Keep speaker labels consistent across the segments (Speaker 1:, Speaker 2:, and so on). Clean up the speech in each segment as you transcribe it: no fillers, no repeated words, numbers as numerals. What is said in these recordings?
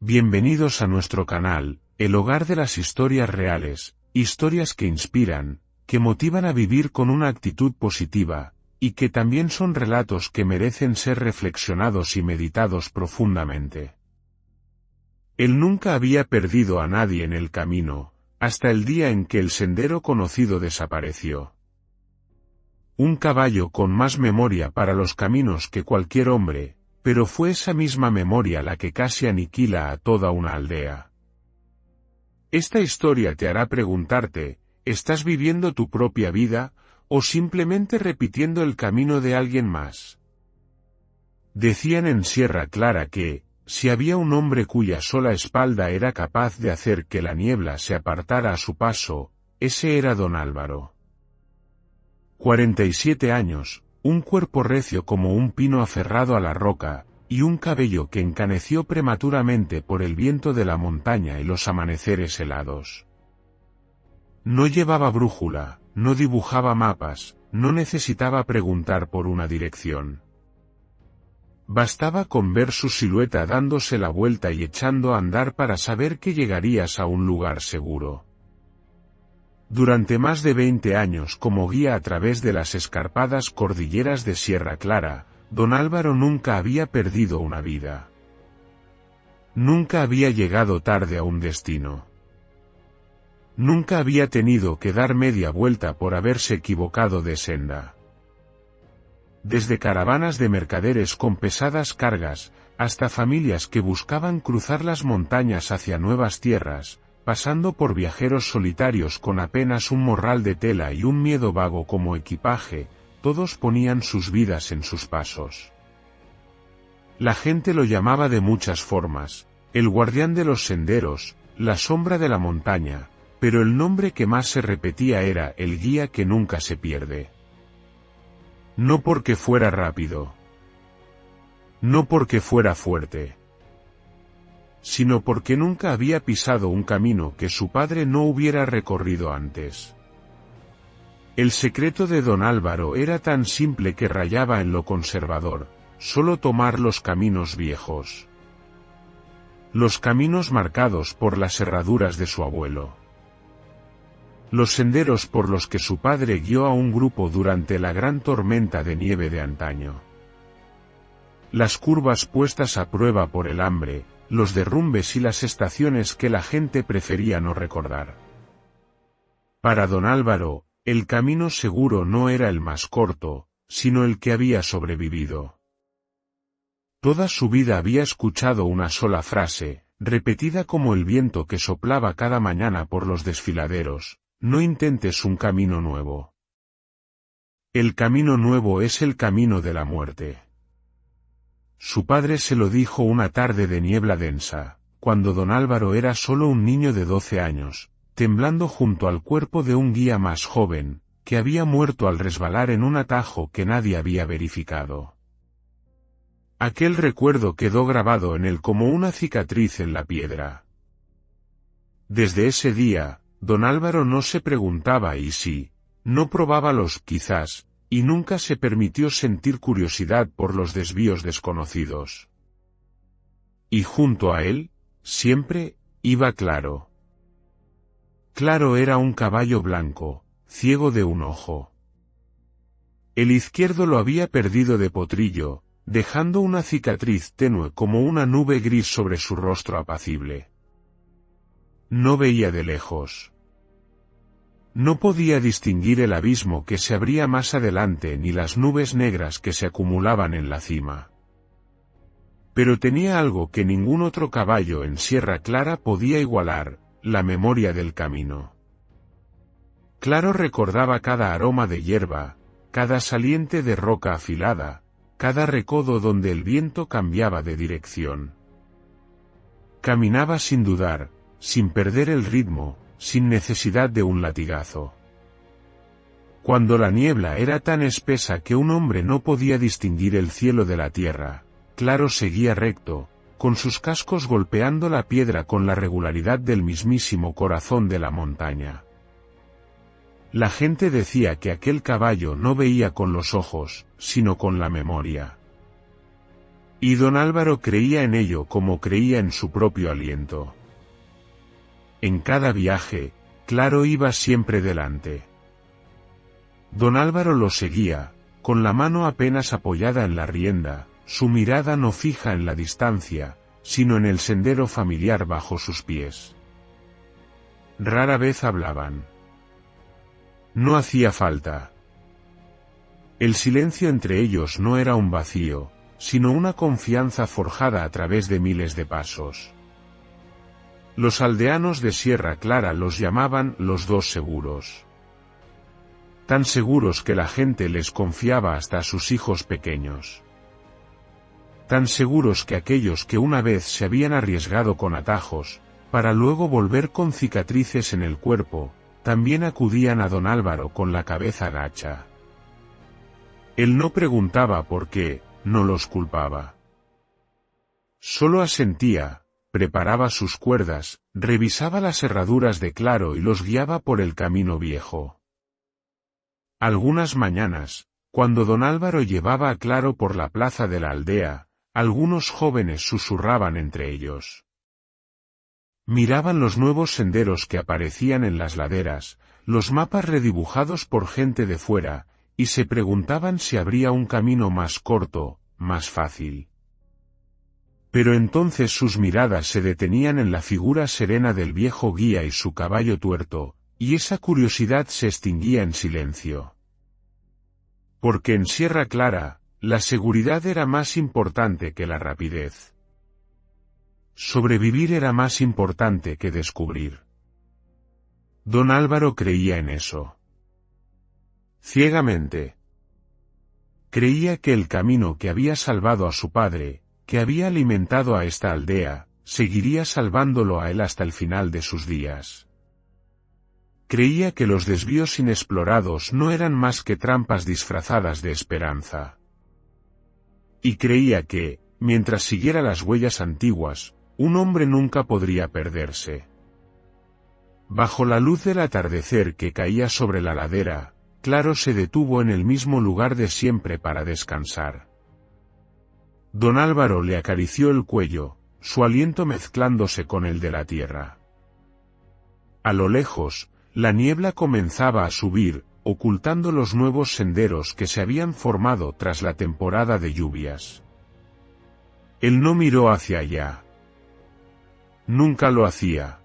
Speaker 1: Bienvenidos a nuestro canal, el hogar de las historias reales, historias que inspiran, que motivan a vivir con una actitud positiva, y que también son relatos que merecen ser reflexionados y meditados profundamente. Él nunca había perdido a nadie en el camino, hasta el día en que el sendero conocido desapareció. Un caballo con más memoria para los caminos que cualquier hombre, pero fue esa misma memoria la que casi aniquila a toda una aldea. Esta historia te hará preguntarte, ¿estás viviendo tu propia vida, o simplemente repitiendo el camino de alguien más? Decían en Sierra Clara que, si había un hombre cuya sola espalda era capaz de hacer que la niebla se apartara a su paso, ese era don Álvaro. 47 años, un cuerpo recio como un pino aferrado a la roca, y un cabello que encaneció prematuramente por el viento de la montaña y los amaneceres helados. No llevaba brújula, no dibujaba mapas, no necesitaba preguntar por una dirección. Bastaba con ver su silueta dándose la vuelta y echando a andar para saber que llegarías a un lugar seguro. Durante más de 20 años como guía a través de las escarpadas cordilleras de Sierra Clara, don Álvaro nunca había perdido una vida. Nunca había llegado tarde a un destino. Nunca había tenido que dar media vuelta por haberse equivocado de senda. Desde caravanas de mercaderes con pesadas cargas, hasta familias que buscaban cruzar las montañas hacia nuevas tierras, pasando por viajeros solitarios con apenas un morral de tela y un miedo vago como equipaje, todos ponían sus vidas en sus pasos. La gente lo llamaba de muchas formas, el guardián de los senderos, la sombra de la montaña, pero el nombre que más se repetía era el guía que nunca se pierde. No porque fuera rápido, no porque fuera fuerte, sino porque nunca había pisado un camino que su padre no hubiera recorrido antes. El secreto de don Álvaro era tan simple que rayaba en lo conservador, solo tomar los caminos viejos. Los caminos marcados por las herraduras de su abuelo. Los senderos por los que su padre guió a un grupo durante la gran tormenta de nieve de antaño. Las curvas puestas a prueba por el hambre, los derrumbes y las estaciones que la gente prefería no recordar. Para don Álvaro, el camino seguro no era el más corto, sino el que había sobrevivido. Toda su vida había escuchado una sola frase, repetida como el viento que soplaba cada mañana por los desfiladeros: no intentes un camino nuevo. El camino nuevo es el camino de la muerte. Su padre se lo dijo una tarde de niebla densa, cuando don Álvaro era solo un niño de 12 años, temblando junto al cuerpo de un guía más joven, que había muerto al resbalar en un atajo que nadie había verificado. Aquel recuerdo quedó grabado en él como una cicatriz en la piedra. Desde ese día, don Álvaro no se preguntaba y si, no probaba los quizás, y nunca se permitió sentir curiosidad por los desvíos desconocidos. Y junto a él, siempre, iba Claro. Claro era un caballo blanco, ciego de un ojo. El izquierdo lo había perdido de potrillo, dejando una cicatriz tenue como una nube gris sobre su rostro apacible. No veía de lejos. No podía distinguir el abismo que se abría más adelante ni las nubes negras que se acumulaban en la cima. Pero tenía algo que ningún otro caballo en Sierra Clara podía igualar: la memoria del camino. Claro recordaba cada aroma de hierba, cada saliente de roca afilada, cada recodo donde el viento cambiaba de dirección. Caminaba sin dudar, sin perder el ritmo, sin necesidad de un latigazo. Cuando la niebla era tan espesa que un hombre no podía distinguir el cielo de la tierra, Claro seguía recto, con sus cascos golpeando la piedra con la regularidad del mismísimo corazón de la montaña. La gente decía que aquel caballo no veía con los ojos, sino con la memoria. Y don Álvaro creía en ello como creía en su propio aliento. En cada viaje, Claro iba siempre delante. Don Álvaro lo seguía, con la mano apenas apoyada en la rienda, su mirada no fija en la distancia, sino en el sendero familiar bajo sus pies. Rara vez hablaban. No hacía falta. El silencio entre ellos no era un vacío, sino una confianza forjada a través de miles de pasos. Los aldeanos de Sierra Clara los llamaban los dos seguros. Tan seguros que la gente les confiaba hasta a sus hijos pequeños. Tan seguros que aquellos que una vez se habían arriesgado con atajos, para luego volver con cicatrices en el cuerpo, también acudían a don Álvaro con la cabeza gacha. Él no preguntaba por qué, no los culpaba. Solo asentía, preparaba sus cuerdas, revisaba las herraduras de Claro y los guiaba por el camino viejo. Algunas mañanas, cuando don Álvaro llevaba a Claro por la plaza de la aldea, algunos jóvenes susurraban entre ellos. Miraban los nuevos senderos que aparecían en las laderas, los mapas redibujados por gente de fuera, y se preguntaban si habría un camino más corto, más fácil. Pero entonces sus miradas se detenían en la figura serena del viejo guía y su caballo tuerto, y esa curiosidad se extinguía en silencio. Porque en Sierra Clara, la seguridad era más importante que la rapidez. Sobrevivir era más importante que descubrir. Don Álvaro creía en eso. Ciegamente. Creía que el camino que había salvado a su padre, que había alimentado a esta aldea, seguiría salvándolo a él hasta el final de sus días. Creía que los desvíos inexplorados no eran más que trampas disfrazadas de esperanza. Y creía que, mientras siguiera las huellas antiguas, un hombre nunca podría perderse. Bajo la luz del atardecer que caía sobre la ladera, Claro se detuvo en el mismo lugar de siempre para descansar. Don Álvaro le acarició el cuello, su aliento mezclándose con el de la tierra. A lo lejos, la niebla comenzaba a subir, ocultando los nuevos senderos que se habían formado tras la temporada de lluvias. Él no miró hacia allá. Nunca lo hacía.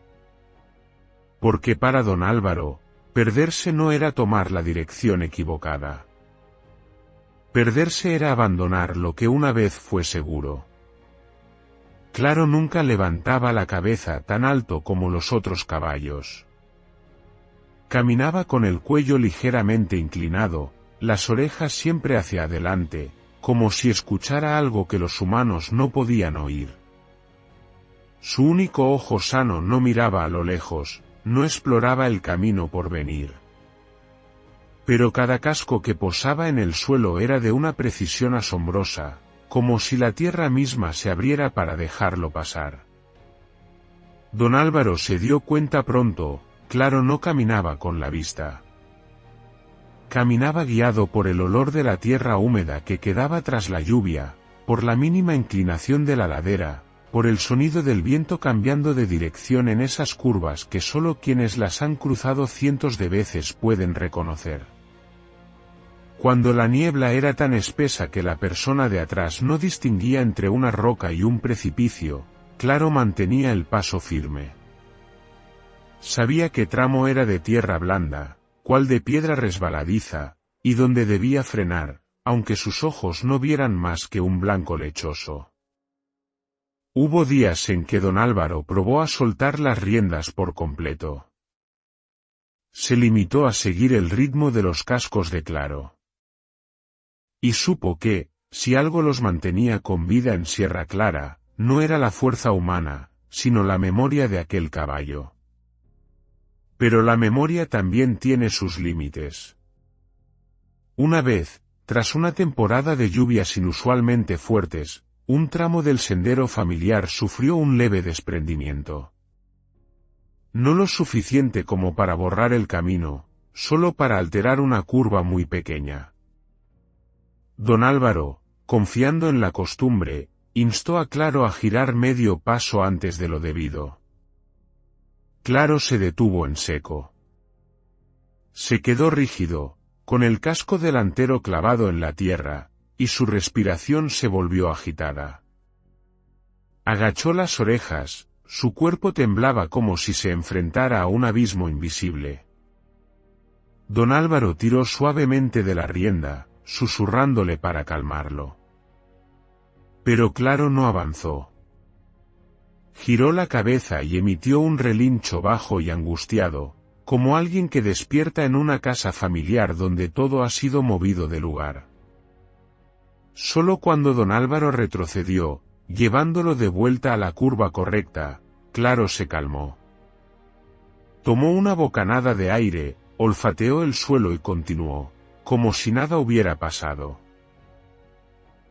Speaker 1: Porque para don Álvaro, perderse no era tomar la dirección equivocada. Perderse era abandonar lo que una vez fue seguro. Claro nunca levantaba la cabeza tan alto como los otros caballos. Caminaba con el cuello ligeramente inclinado, las orejas siempre hacia adelante, como si escuchara algo que los humanos no podían oír. Su único ojo sano no miraba a lo lejos, no exploraba el camino por venir. Pero cada casco que posaba en el suelo era de una precisión asombrosa, como si la tierra misma se abriera para dejarlo pasar. Don Álvaro se dio cuenta pronto, Claro no caminaba con la vista. Caminaba guiado por el olor de la tierra húmeda que quedaba tras la lluvia, por la mínima inclinación de la ladera, por el sonido del viento cambiando de dirección en esas curvas que solo quienes las han cruzado cientos de veces pueden reconocer. Cuando la niebla era tan espesa que la persona de atrás no distinguía entre una roca y un precipicio, Claro mantenía el paso firme. Sabía qué tramo era de tierra blanda, cuál de piedra resbaladiza, y dónde debía frenar, aunque sus ojos no vieran más que un blanco lechoso. Hubo días en que don Álvaro probó a soltar las riendas por completo. Se limitó a seguir el ritmo de los cascos de Claro. Y supo que, si algo los mantenía con vida en Sierra Clara, no era la fuerza humana, sino la memoria de aquel caballo. Pero la memoria también tiene sus límites. Una vez, tras una temporada de lluvias inusualmente fuertes, un tramo del sendero familiar sufrió un leve desprendimiento. No lo suficiente como para borrar el camino, solo para alterar una curva muy pequeña. Don Álvaro, confiando en la costumbre, instó a Claro a girar medio paso antes de lo debido. Claro se detuvo en seco. Se quedó rígido, con el casco delantero clavado en la tierra, y su respiración se volvió agitada. Agachó las orejas, su cuerpo temblaba como si se enfrentara a un abismo invisible. Don Álvaro tiró suavemente de la rienda, susurrándole para calmarlo. Pero Claro no avanzó. Giró la cabeza y emitió un relincho bajo y angustiado, como alguien que despierta en una casa familiar donde todo ha sido movido de lugar. Solo cuando don Álvaro retrocedió, llevándolo de vuelta a la curva correcta, Claro se calmó. Tomó una bocanada de aire, olfateó el suelo y continuó, como si nada hubiera pasado.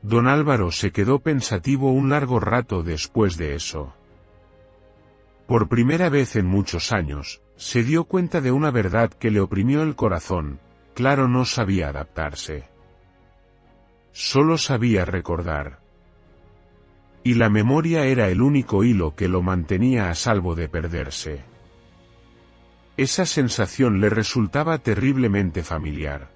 Speaker 1: Don Álvaro se quedó pensativo un largo rato después de eso. Por primera vez en muchos años, se dio cuenta de una verdad que le oprimió el corazón: Claro no sabía adaptarse. Solo sabía recordar. Y la memoria era el único hilo que lo mantenía a salvo de perderse. Esa sensación le resultaba terriblemente familiar.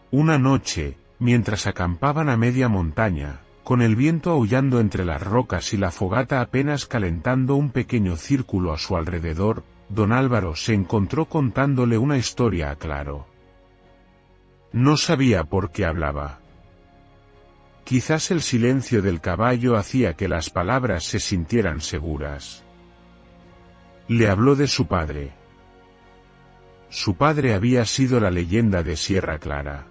Speaker 1: Una noche, mientras acampaban a media montaña, con el viento aullando entre las rocas y la fogata apenas calentando un pequeño círculo a su alrededor, don Álvaro se encontró contándole una historia a Claro. No sabía por qué hablaba. Quizás el silencio del caballo hacía que las palabras se sintieran seguras. Le habló de su padre. Su padre había sido la leyenda de Sierra Clara.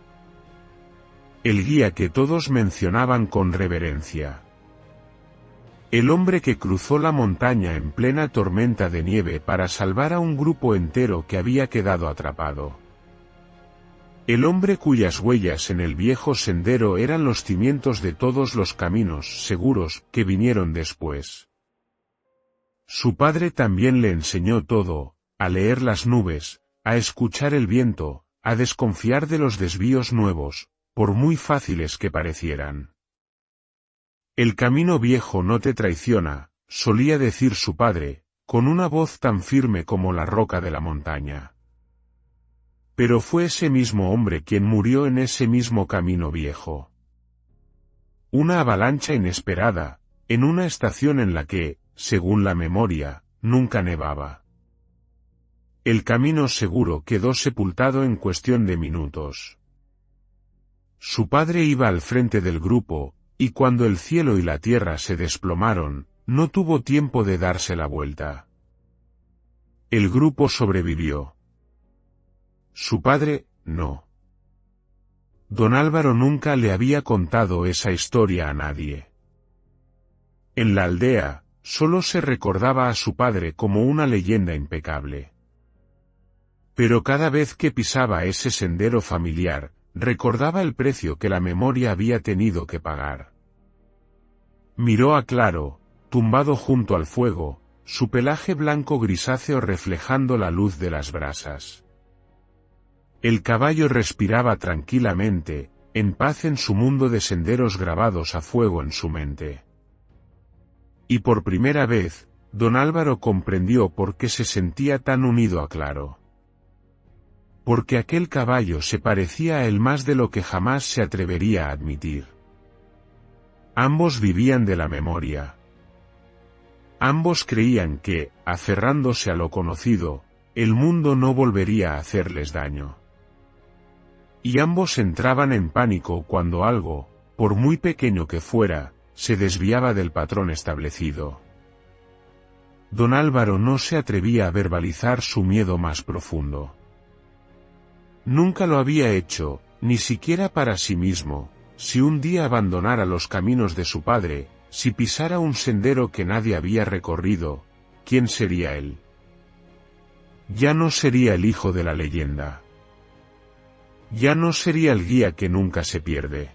Speaker 1: El guía que todos mencionaban con reverencia. El hombre que cruzó la montaña en plena tormenta de nieve para salvar a un grupo entero que había quedado atrapado. El hombre cuyas huellas en el viejo sendero eran los cimientos de todos los caminos seguros que vinieron después. Su padre también le enseñó todo: a leer las nubes, a escuchar el viento, a desconfiar de los desvíos nuevos, por muy fáciles que parecieran. El camino viejo no te traiciona, solía decir su padre, con una voz tan firme como la roca de la montaña. Pero fue ese mismo hombre quien murió en ese mismo camino viejo. Una avalancha inesperada, en una estación en la que, según la memoria, nunca nevaba. El camino seguro quedó sepultado en cuestión de minutos. Su padre iba al frente del grupo, y cuando el cielo y la tierra se desplomaron, no tuvo tiempo de darse la vuelta. El grupo sobrevivió. Su padre, no. Don Álvaro nunca le había contado esa historia a nadie. En la aldea, solo se recordaba a su padre como una leyenda impecable. Pero cada vez que pisaba ese sendero familiar, recordaba el precio que la memoria había tenido que pagar. Miró a Claro, tumbado junto al fuego, su pelaje blanco grisáceo reflejando la luz de las brasas. El caballo respiraba tranquilamente, en paz en su mundo de senderos grabados a fuego en su mente. Y por primera vez, don Álvaro comprendió por qué se sentía tan unido a Claro. Porque aquel caballo se parecía a él más de lo que jamás se atrevería a admitir. Ambos vivían de la memoria. Ambos creían que, aferrándose a lo conocido, el mundo no volvería a hacerles daño. Y ambos entraban en pánico cuando algo, por muy pequeño que fuera, se desviaba del patrón establecido. Don Álvaro no se atrevía a verbalizar su miedo más profundo. Nunca lo había hecho, ni siquiera para sí mismo. Si un día abandonara los caminos de su padre, si pisara un sendero que nadie había recorrido, ¿quién sería él? Ya no sería el hijo de la leyenda. Ya no sería el guía que nunca se pierde.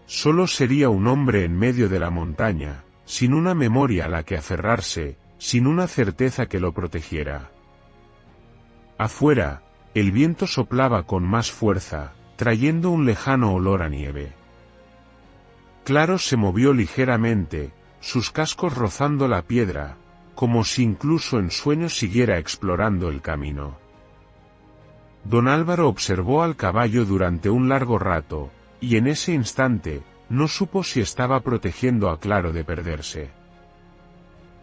Speaker 1: Solo sería un hombre en medio de la montaña, sin una memoria a la que aferrarse, sin una certeza que lo protegiera. Afuera, el viento soplaba con más fuerza, trayendo un lejano olor a nieve. Claro se movió ligeramente, sus cascos rozando la piedra, como si incluso en sueños siguiera explorando el camino. Don Álvaro observó al caballo durante un largo rato, y en ese instante, no supo si estaba protegiendo a Claro de perderse,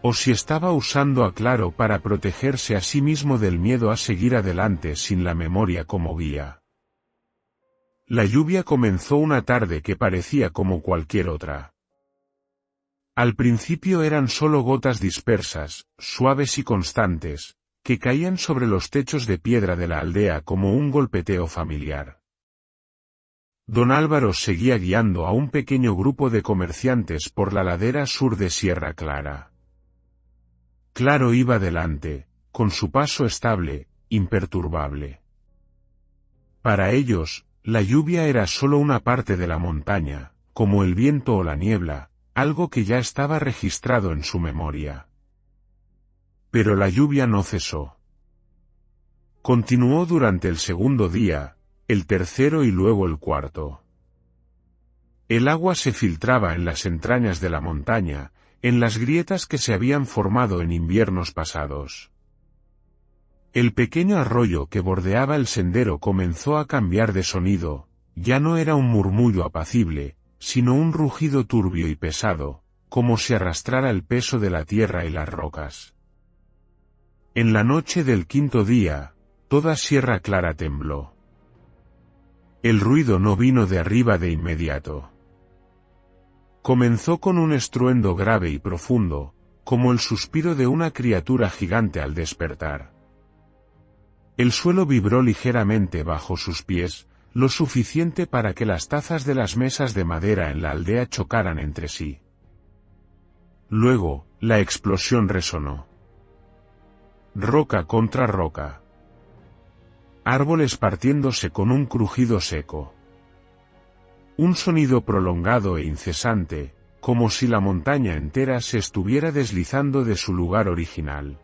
Speaker 1: o si estaba usando a Claro para protegerse a sí mismo del miedo a seguir adelante sin la memoria como guía. La lluvia comenzó una tarde que parecía como cualquier otra. Al principio eran solo gotas dispersas, suaves y constantes, que caían sobre los techos de piedra de la aldea como un golpeteo familiar. Don Álvaro seguía guiando a un pequeño grupo de comerciantes por la ladera sur de Sierra Clara. Claro iba delante, con su paso estable, imperturbable. Para ellos, la lluvia era solo una parte de la montaña, como el viento o la niebla, algo que ya estaba registrado en su memoria. Pero la lluvia no cesó. Continuó durante el segundo día, el tercero y luego el cuarto. El agua se filtraba en las entrañas de la montaña, en las grietas que se habían formado en inviernos pasados. El pequeño arroyo que bordeaba el sendero comenzó a cambiar de sonido, ya no era un murmullo apacible, sino un rugido turbio y pesado, como si arrastrara el peso de la tierra y las rocas. En la noche del quinto día, toda Sierra Clara tembló. El ruido no vino de arriba de inmediato. Comenzó con un estruendo grave y profundo, como el suspiro de una criatura gigante al despertar. El suelo vibró ligeramente bajo sus pies, lo suficiente para que las tazas de las mesas de madera en la aldea chocaran entre sí. Luego, la explosión resonó. Roca contra roca. Árboles partiéndose con un crujido seco. Un sonido prolongado e incesante, como si la montaña entera se estuviera deslizando de su lugar original.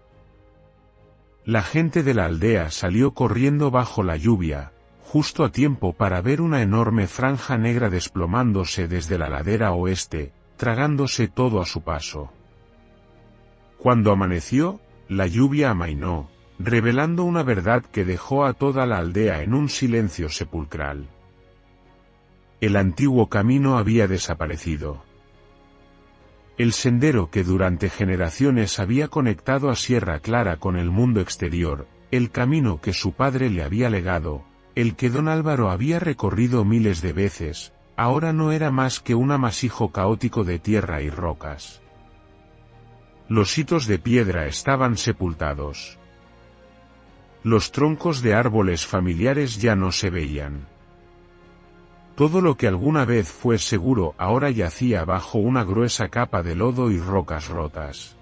Speaker 1: La gente de la aldea salió corriendo bajo la lluvia, justo a tiempo para ver una enorme franja negra desplomándose desde la ladera oeste, tragándose todo a su paso. Cuando amaneció, la lluvia amainó, revelando una verdad que dejó a toda la aldea en un silencio sepulcral. El antiguo camino había desaparecido. El sendero que durante generaciones había conectado a Sierra Clara con el mundo exterior, el camino que su padre le había legado, el que don Álvaro había recorrido miles de veces, ahora no era más que un amasijo caótico de tierra y rocas. Los hitos de piedra estaban sepultados. Los troncos de árboles familiares ya no se veían. Todo lo que alguna vez fue seguro ahora yacía bajo una gruesa capa de lodo y rocas rotas.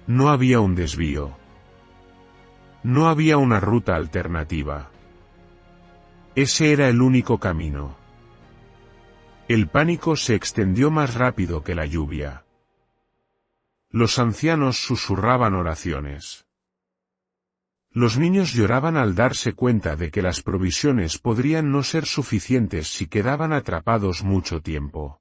Speaker 1: No había un desvío. No había una ruta alternativa. Ese era el único camino. El pánico se extendió más rápido que la lluvia. Los ancianos susurraban oraciones. Los niños lloraban al darse cuenta de que las provisiones podrían no ser suficientes si quedaban atrapados mucho tiempo.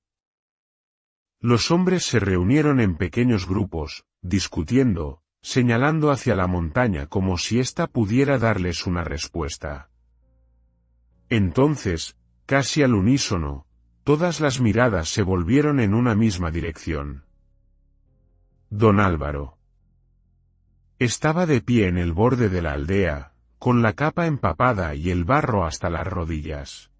Speaker 1: Los hombres se reunieron en pequeños grupos, discutiendo, señalando hacia la montaña como si ésta pudiera darles una respuesta. Entonces, casi al unísono, todas las miradas se volvieron en una misma dirección. Don Álvaro estaba de pie en el borde de la aldea, con la capa empapada y el barro hasta las rodillas.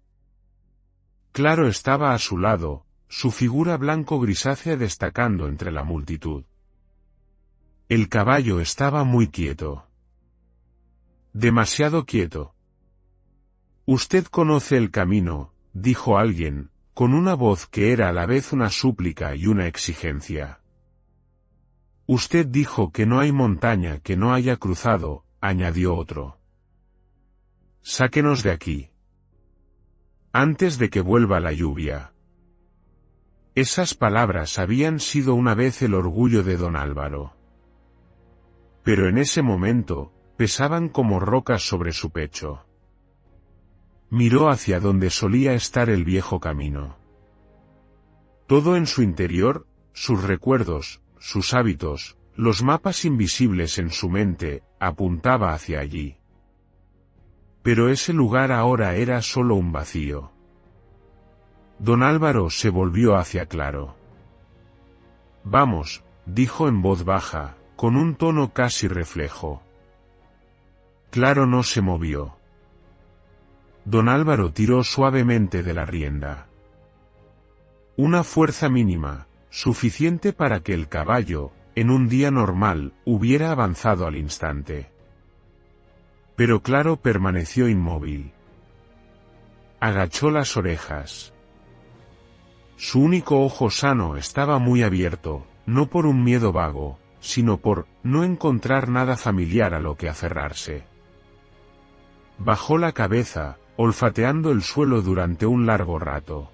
Speaker 1: Claro estaba a su lado, su figura blanco-grisácea destacando entre la multitud. El caballo estaba muy quieto. Demasiado quieto. «Usted conoce el camino», dijo alguien, con una voz que era a la vez una súplica y una exigencia. «Usted dijo que no hay montaña que no haya cruzado», añadió otro. «Sáquenos de aquí. Antes de que vuelva la lluvia». Esas palabras habían sido una vez el orgullo de don Álvaro. Pero en ese momento, pesaban como rocas sobre su pecho. Miró hacia donde solía estar el viejo camino. Todo en su interior, sus recuerdos, sus hábitos, los mapas invisibles en su mente, apuntaba hacia allí. Pero ese lugar ahora era solo un vacío. Don Álvaro se volvió hacia Claro. Vamos, dijo en voz baja, con un tono casi reflejo. Claro no se movió. Don Álvaro tiró suavemente de la rienda. Una fuerza mínima, suficiente para que el caballo, en un día normal, hubiera avanzado al instante. Pero Claro permaneció inmóvil. Agachó las orejas. Su único ojo sano estaba muy abierto, no por un miedo vago, sino por no encontrar nada familiar a lo que aferrarse. Bajó la cabeza, olfateando el suelo durante un largo rato.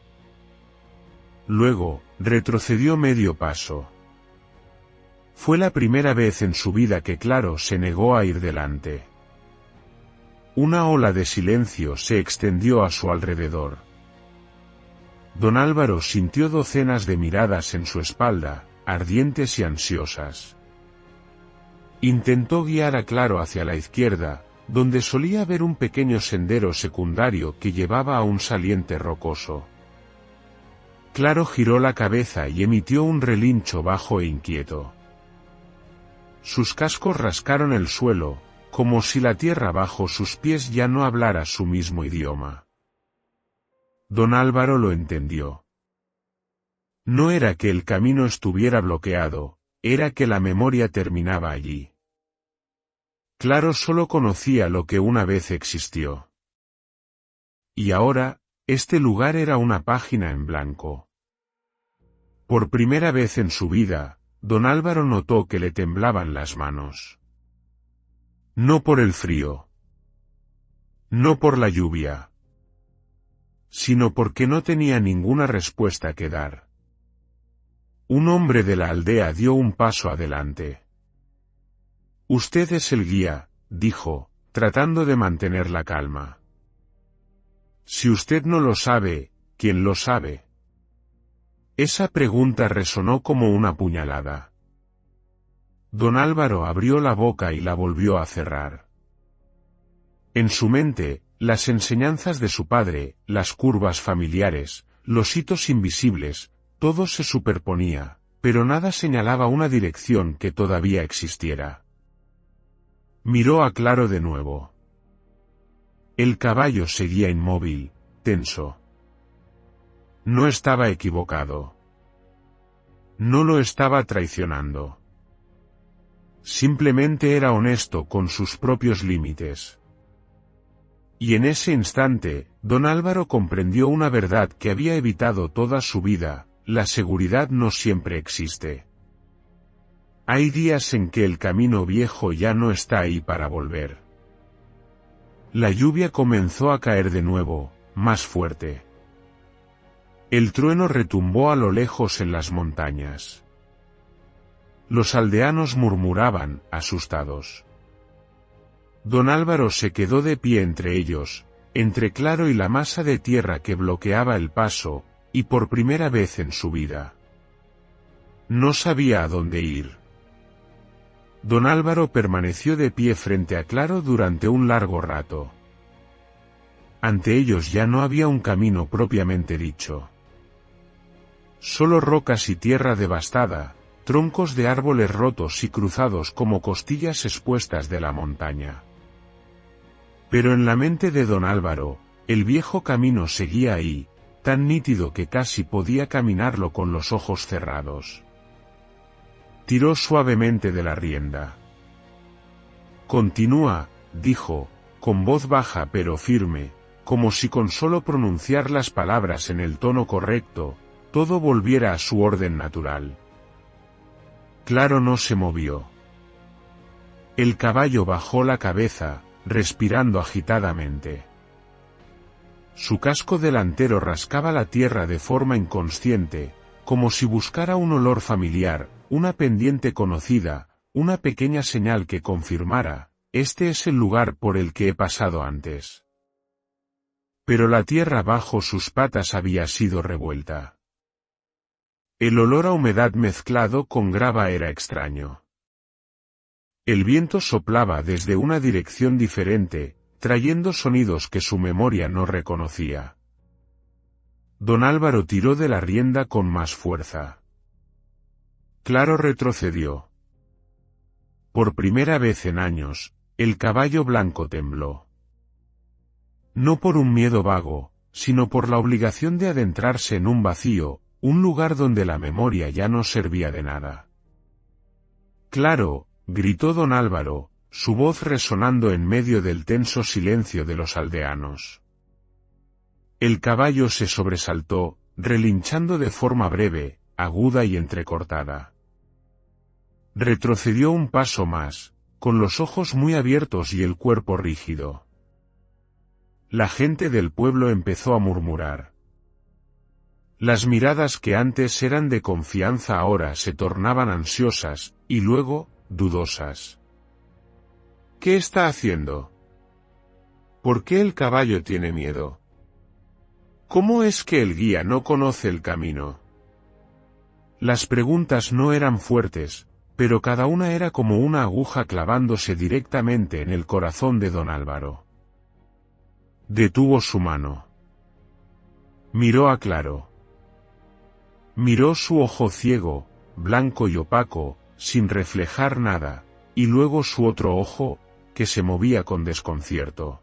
Speaker 1: Luego, retrocedió medio paso. Fue la primera vez en su vida que Claro se negó a ir delante. Una ola de silencio se extendió a su alrededor. Don Álvaro sintió docenas de miradas en su espalda, ardientes y ansiosas. Intentó guiar a Claro hacia la izquierda, donde solía haber un pequeño sendero secundario que llevaba a un saliente rocoso. Claro giró la cabeza y emitió un relincho bajo e inquieto. Sus cascos rascaron el suelo, como si la tierra bajo sus pies ya no hablara su mismo idioma. Don Álvaro lo entendió. No era que el camino estuviera bloqueado, era que la memoria terminaba allí. Claro solo conocía lo que una vez existió. Y ahora, este lugar era una página en blanco. Por primera vez en su vida, don Álvaro notó que le temblaban las manos. No por el frío. No por la lluvia. Sino porque no tenía ninguna respuesta que dar. Un hombre de la aldea dio un paso adelante. Usted es el guía, dijo, tratando de mantener la calma. Si usted no lo sabe, ¿quién lo sabe? Esa pregunta resonó como una puñalada. Don Álvaro abrió la boca y la volvió a cerrar. En su mente, las enseñanzas de su padre, las curvas familiares, los hitos invisibles, todo se superponía, pero nada señalaba una dirección que todavía existiera. Miró a Claro de nuevo. El caballo seguía inmóvil, tenso. No estaba equivocado. No lo estaba traicionando. Simplemente era honesto con sus propios límites. Y en ese instante, don Álvaro comprendió una verdad que había evitado toda su vida: la seguridad no siempre existe. Hay días en que el camino viejo ya no está ahí para volver. La lluvia comenzó a caer de nuevo, más fuerte. El trueno retumbó a lo lejos en las montañas. Los aldeanos murmuraban, asustados. Don Álvaro se quedó de pie entre ellos, entre Claro y la masa de tierra que bloqueaba el paso, y por primera vez en su vida no sabía a dónde ir. Don Álvaro permaneció de pie frente a Claro durante un largo rato. Ante ellos ya no había un camino propiamente dicho. Solo rocas y tierra devastada, troncos de árboles rotos y cruzados como costillas expuestas de la montaña. Pero en la mente de don Álvaro, el viejo camino seguía ahí, tan nítido que casi podía caminarlo con los ojos cerrados. Tiró suavemente de la rienda. Continúa, dijo, con voz baja pero firme, como si con solo pronunciar las palabras en el tono correcto, todo volviera a su orden natural. Claro no se movió. El caballo bajó la cabeza, respirando agitadamente. Su casco delantero rascaba la tierra de forma inconsciente, como si buscara un olor familiar, una pendiente conocida, una pequeña señal que confirmara: este es el lugar por el que he pasado antes. Pero la tierra bajo sus patas había sido revuelta. El olor a humedad mezclado con grava era extraño. El viento soplaba desde una dirección diferente, trayendo sonidos que su memoria no reconocía. Don Álvaro tiró de la rienda con más fuerza. Claro retrocedió. Por primera vez en años, el caballo blanco tembló. No por un miedo vago, sino por la obligación de adentrarse en un vacío, un lugar donde la memoria ya no servía de nada. Claro, gritó don Álvaro, su voz resonando en medio del tenso silencio de los aldeanos. El caballo se sobresaltó, relinchando de forma breve, aguda y entrecortada. Retrocedió un paso más, con los ojos muy abiertos y el cuerpo rígido. La gente del pueblo empezó a murmurar. Las miradas que antes eran de confianza ahora se tornaban ansiosas, y luego, dudosas. ¿Qué está haciendo? ¿Por qué el caballo tiene miedo? ¿Cómo es que el guía no conoce el camino? Las preguntas no eran fuertes, pero cada una era como una aguja clavándose directamente en el corazón de don Álvaro. Detuvo su mano. Miró a Claro. Miró su ojo ciego, blanco y opaco, sin reflejar nada, y luego su otro ojo, que se movía con desconcierto.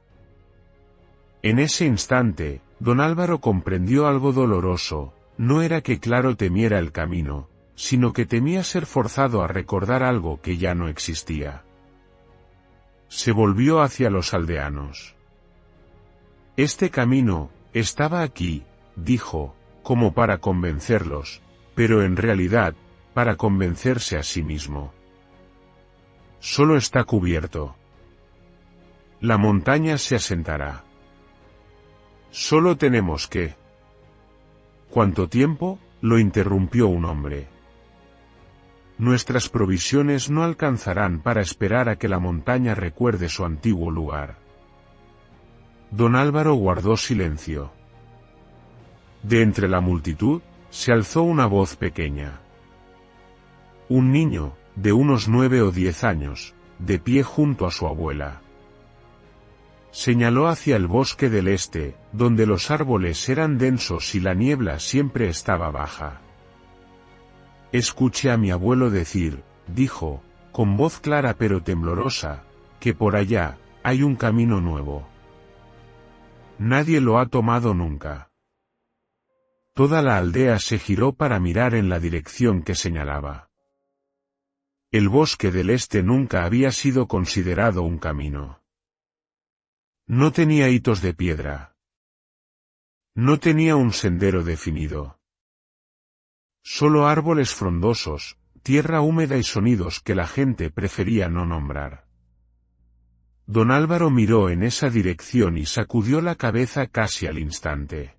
Speaker 1: En ese instante, don Álvaro comprendió algo doloroso. No era que Claro temiera el camino, sino que temía ser forzado a recordar algo que ya no existía. Se volvió hacia los aldeanos. Este camino, estaba aquí, dijo, como para convencerlos, pero en realidad, para convencerse a sí mismo. Solo está cubierto. La montaña se asentará. Solo tenemos que... ¿Cuánto tiempo? Lo interrumpió un hombre. Nuestras provisiones no alcanzarán para esperar a que la montaña recuerde su antiguo lugar. Don Álvaro guardó silencio. De entre la multitud, se alzó una voz pequeña. Un niño, de unos 9 o 10 años, de pie junto a su abuela. Señaló hacia el bosque del este, donde los árboles eran densos y la niebla siempre estaba baja. Escuché a mi abuelo decir, dijo, con voz clara pero temblorosa, que por allá, hay un camino nuevo. Nadie lo ha tomado nunca. Toda la aldea se giró para mirar en la dirección que señalaba. El bosque del este nunca había sido considerado un camino. No tenía hitos de piedra. No tenía un sendero definido. Solo árboles frondosos, tierra húmeda y sonidos que la gente prefería no nombrar. Don Álvaro miró en esa dirección y sacudió la cabeza casi al instante.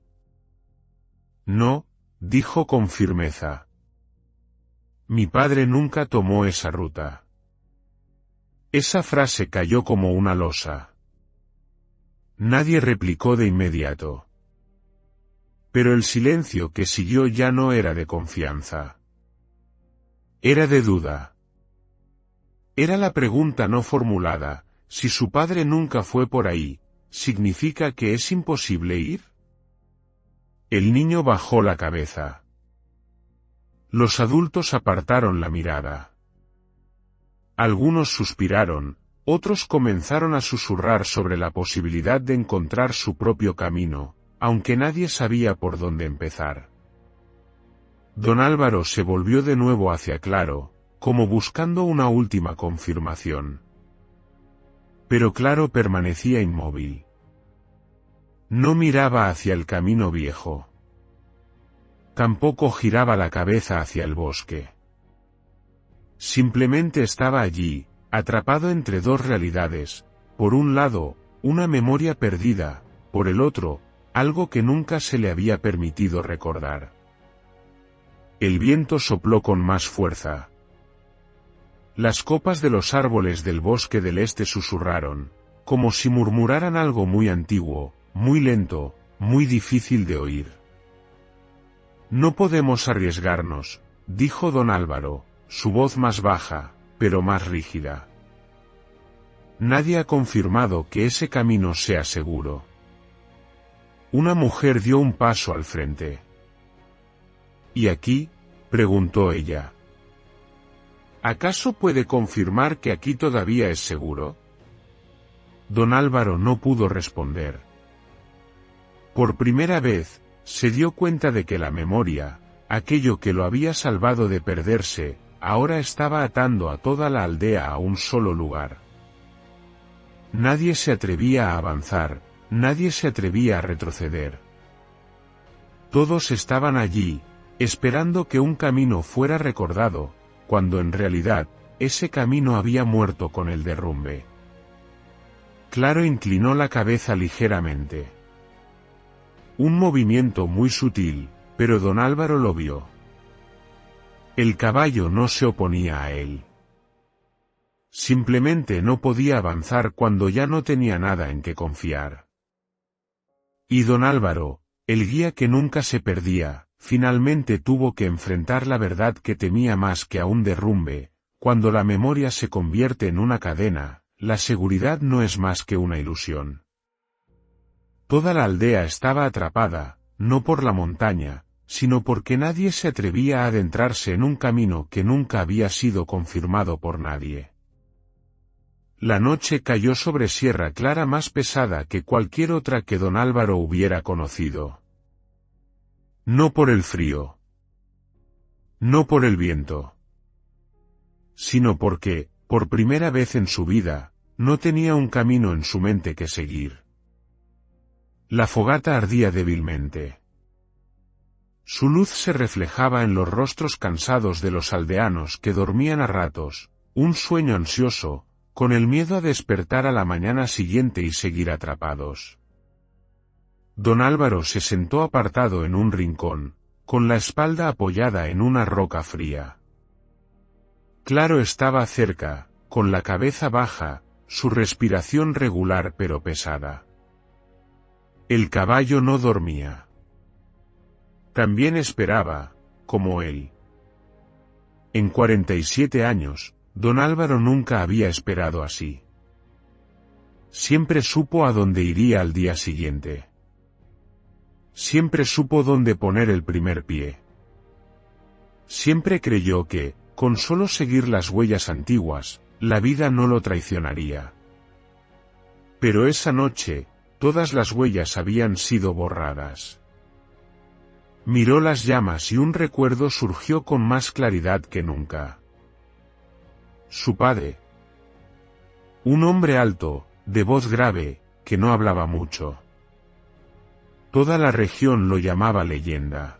Speaker 1: No, dijo con firmeza. Mi padre nunca tomó esa ruta. Esa frase cayó como una losa. Nadie replicó de inmediato. Pero el silencio que siguió ya no era de confianza. Era de duda. Era la pregunta no formulada. Si su padre nunca fue por ahí, ¿significa que es imposible ir? El niño bajó la cabeza. Los adultos apartaron la mirada. Algunos suspiraron, otros comenzaron a susurrar sobre la posibilidad de encontrar su propio camino, aunque nadie sabía por dónde empezar. Don Álvaro se volvió de nuevo hacia Claro, como buscando una última confirmación. Pero Claro permanecía inmóvil. No miraba hacia el camino viejo. Tampoco giraba la cabeza hacia el bosque. Simplemente estaba allí, atrapado entre dos realidades, por un lado, una memoria perdida, por el otro, algo que nunca se le había permitido recordar. El viento sopló con más fuerza. Las copas de los árboles del bosque del este susurraron, como si murmuraran algo muy antiguo, muy lento, muy difícil de oír. No podemos arriesgarnos, dijo don Álvaro, su voz más baja, pero más rígida. Nadie ha confirmado que ese camino sea seguro. Una mujer dio un paso al frente. ¿Y aquí?, preguntó ella. ¿Acaso puede confirmar que aquí todavía es seguro? Don Álvaro no pudo responder. Por primera vez, se dio cuenta de que la memoria, aquello que lo había salvado de perderse, ahora estaba atando a toda la aldea a un solo lugar. Nadie se atrevía a avanzar, nadie se atrevía a retroceder. Todos estaban allí, esperando que un camino fuera recordado, cuando en realidad, ese camino había muerto con el derrumbe. Claro inclinó la cabeza ligeramente. Un movimiento muy sutil, pero don Álvaro lo vio. El caballo no se oponía a él. Simplemente no podía avanzar cuando ya no tenía nada en que confiar. Y don Álvaro, el guía que nunca se perdía, finalmente tuvo que enfrentar la verdad que temía más que a un derrumbe. Cuando la memoria se convierte en una cadena, la seguridad no es más que una ilusión. Toda la aldea estaba atrapada, no por la montaña, sino porque nadie se atrevía a adentrarse en un camino que nunca había sido confirmado por nadie. La noche cayó sobre Sierra Clara más pesada que cualquier otra que don Álvaro hubiera conocido. No por el frío. No por el viento. Sino porque, por primera vez en su vida, no tenía un camino en su mente que seguir. La fogata ardía débilmente. Su luz se reflejaba en los rostros cansados de los aldeanos que dormían a ratos, un sueño ansioso, con el miedo a despertar a la mañana siguiente y seguir atrapados. Don Álvaro se sentó apartado en un rincón, con la espalda apoyada en una roca fría. Claro estaba cerca, con la cabeza baja, su respiración regular pero pesada. El caballo no dormía. También esperaba, como él. En 47 años, don Álvaro nunca había esperado así. Siempre supo a dónde iría al día siguiente. Siempre supo dónde poner el primer pie. Siempre creyó que, con solo seguir las huellas antiguas, la vida no lo traicionaría. Pero esa noche, todas las huellas habían sido borradas. Miró las llamas y un recuerdo surgió con más claridad que nunca. Su padre. Un hombre alto, de voz grave, que no hablaba mucho. Toda la región lo llamaba leyenda.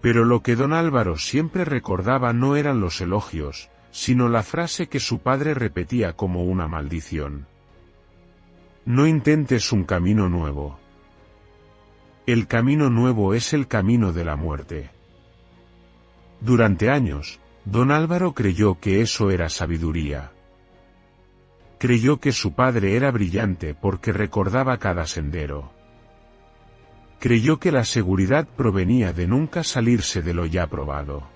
Speaker 1: Pero lo que don Álvaro siempre recordaba no eran los elogios, sino la frase que su padre repetía como una maldición. No intentes un camino nuevo. El camino nuevo es el camino de la muerte. Durante años, don Álvaro creyó que eso era sabiduría. Creyó que su padre era brillante porque recordaba cada sendero. Creyó que la seguridad provenía de nunca salirse de lo ya probado.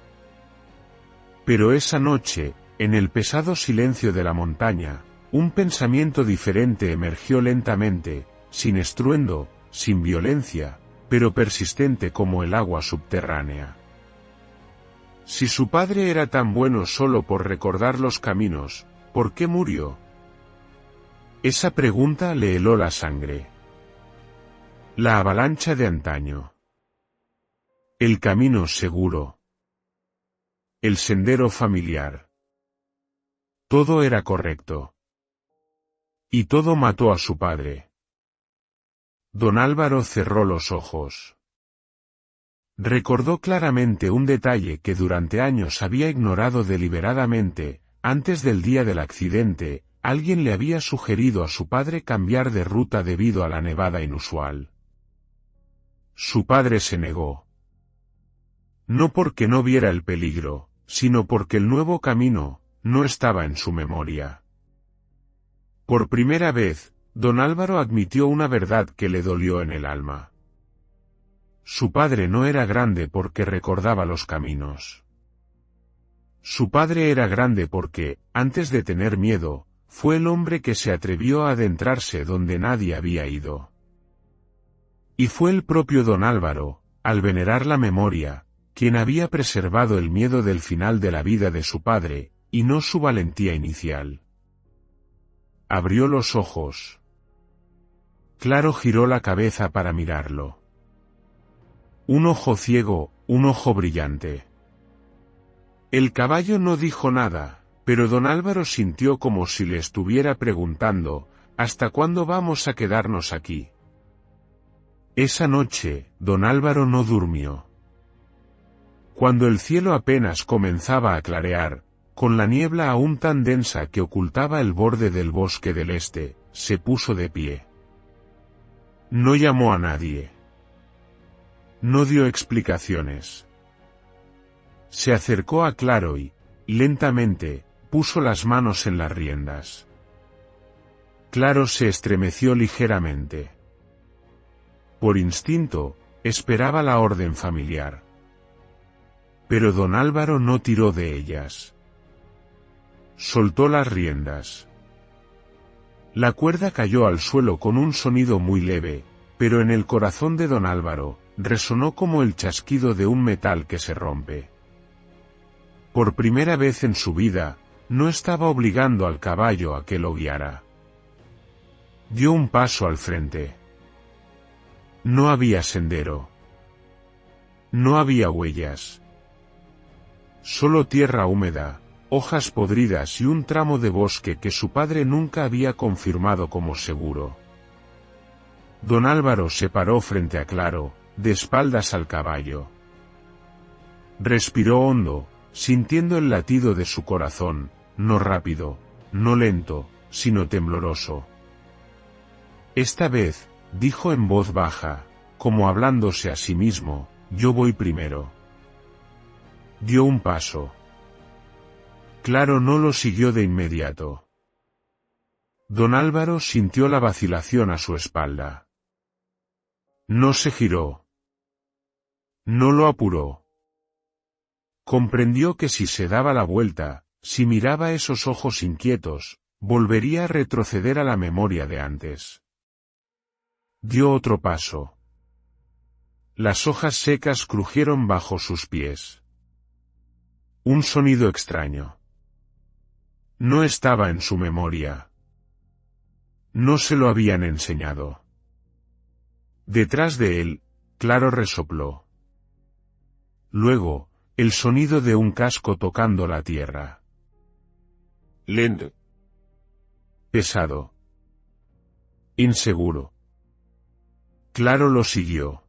Speaker 1: Pero esa noche, en el pesado silencio de la montaña, un pensamiento diferente emergió lentamente, sin estruendo, sin violencia, pero persistente como el agua subterránea. Si su padre era tan bueno solo por recordar los caminos, ¿por qué murió? Esa pregunta le heló la sangre. La avalancha de antaño. El camino seguro. El sendero familiar. Todo era correcto. Y todo mató a su padre. Don Álvaro cerró los ojos. Recordó claramente un detalle que durante años había ignorado deliberadamente. Antes del día del accidente, alguien le había sugerido a su padre cambiar de ruta debido a la nevada inusual. Su padre se negó. No porque no viera el peligro, sino porque el nuevo camino no estaba en su memoria. Por primera vez, don Álvaro admitió una verdad que le dolió en el alma. Su padre no era grande porque recordaba los caminos. Su padre era grande porque, antes de tener miedo, fue el hombre que se atrevió a adentrarse donde nadie había ido. Y fue el propio don Álvaro, al venerar la memoria, quien había preservado el miedo del final de la vida de su padre, y no su valentía inicial. Abrió los ojos. Claro giró la cabeza para mirarlo. Un ojo ciego, un ojo brillante. El caballo no dijo nada, pero don Álvaro sintió como si le estuviera preguntando, ¿hasta cuándo vamos a quedarnos aquí? Esa noche, don Álvaro no durmió. Cuando el cielo apenas comenzaba a clarear, con la niebla aún tan densa que ocultaba el borde del bosque del este, se puso de pie. No llamó a nadie. No dio explicaciones. Se acercó a Claro y, lentamente, puso las manos en las riendas. Claro se estremeció ligeramente. Por instinto, esperaba la orden familiar. Pero don Álvaro no tiró de ellas. Soltó las riendas. La cuerda cayó al suelo con un sonido muy leve, pero en el corazón de don Álvaro, resonó como el chasquido de un metal que se rompe. Por primera vez en su vida, no estaba obligando al caballo a que lo guiara. Dio un paso al frente. No había sendero. No había huellas. Solo tierra húmeda, hojas podridas y un tramo de bosque que su padre nunca había confirmado como seguro. Don Álvaro se paró frente a Claro, de espaldas al caballo. Respiró hondo, sintiendo el latido de su corazón, no rápido, no lento, sino tembloroso. Esta vez, dijo en voz baja, como hablándose a sí mismo, yo voy primero. Dio un paso. Claro no lo siguió de inmediato. Don Álvaro sintió la vacilación a su espalda. No se giró. No lo apuró. Comprendió que si se daba la vuelta, si miraba esos ojos inquietos, volvería a retroceder a la memoria de antes. Dio otro paso. Las hojas secas crujieron bajo sus pies. Un sonido extraño. No estaba en su memoria. No se lo habían enseñado. Detrás de él, Claro resopló. Luego, el sonido de un casco tocando la tierra. Lento. Pesado. Inseguro. Claro lo siguió.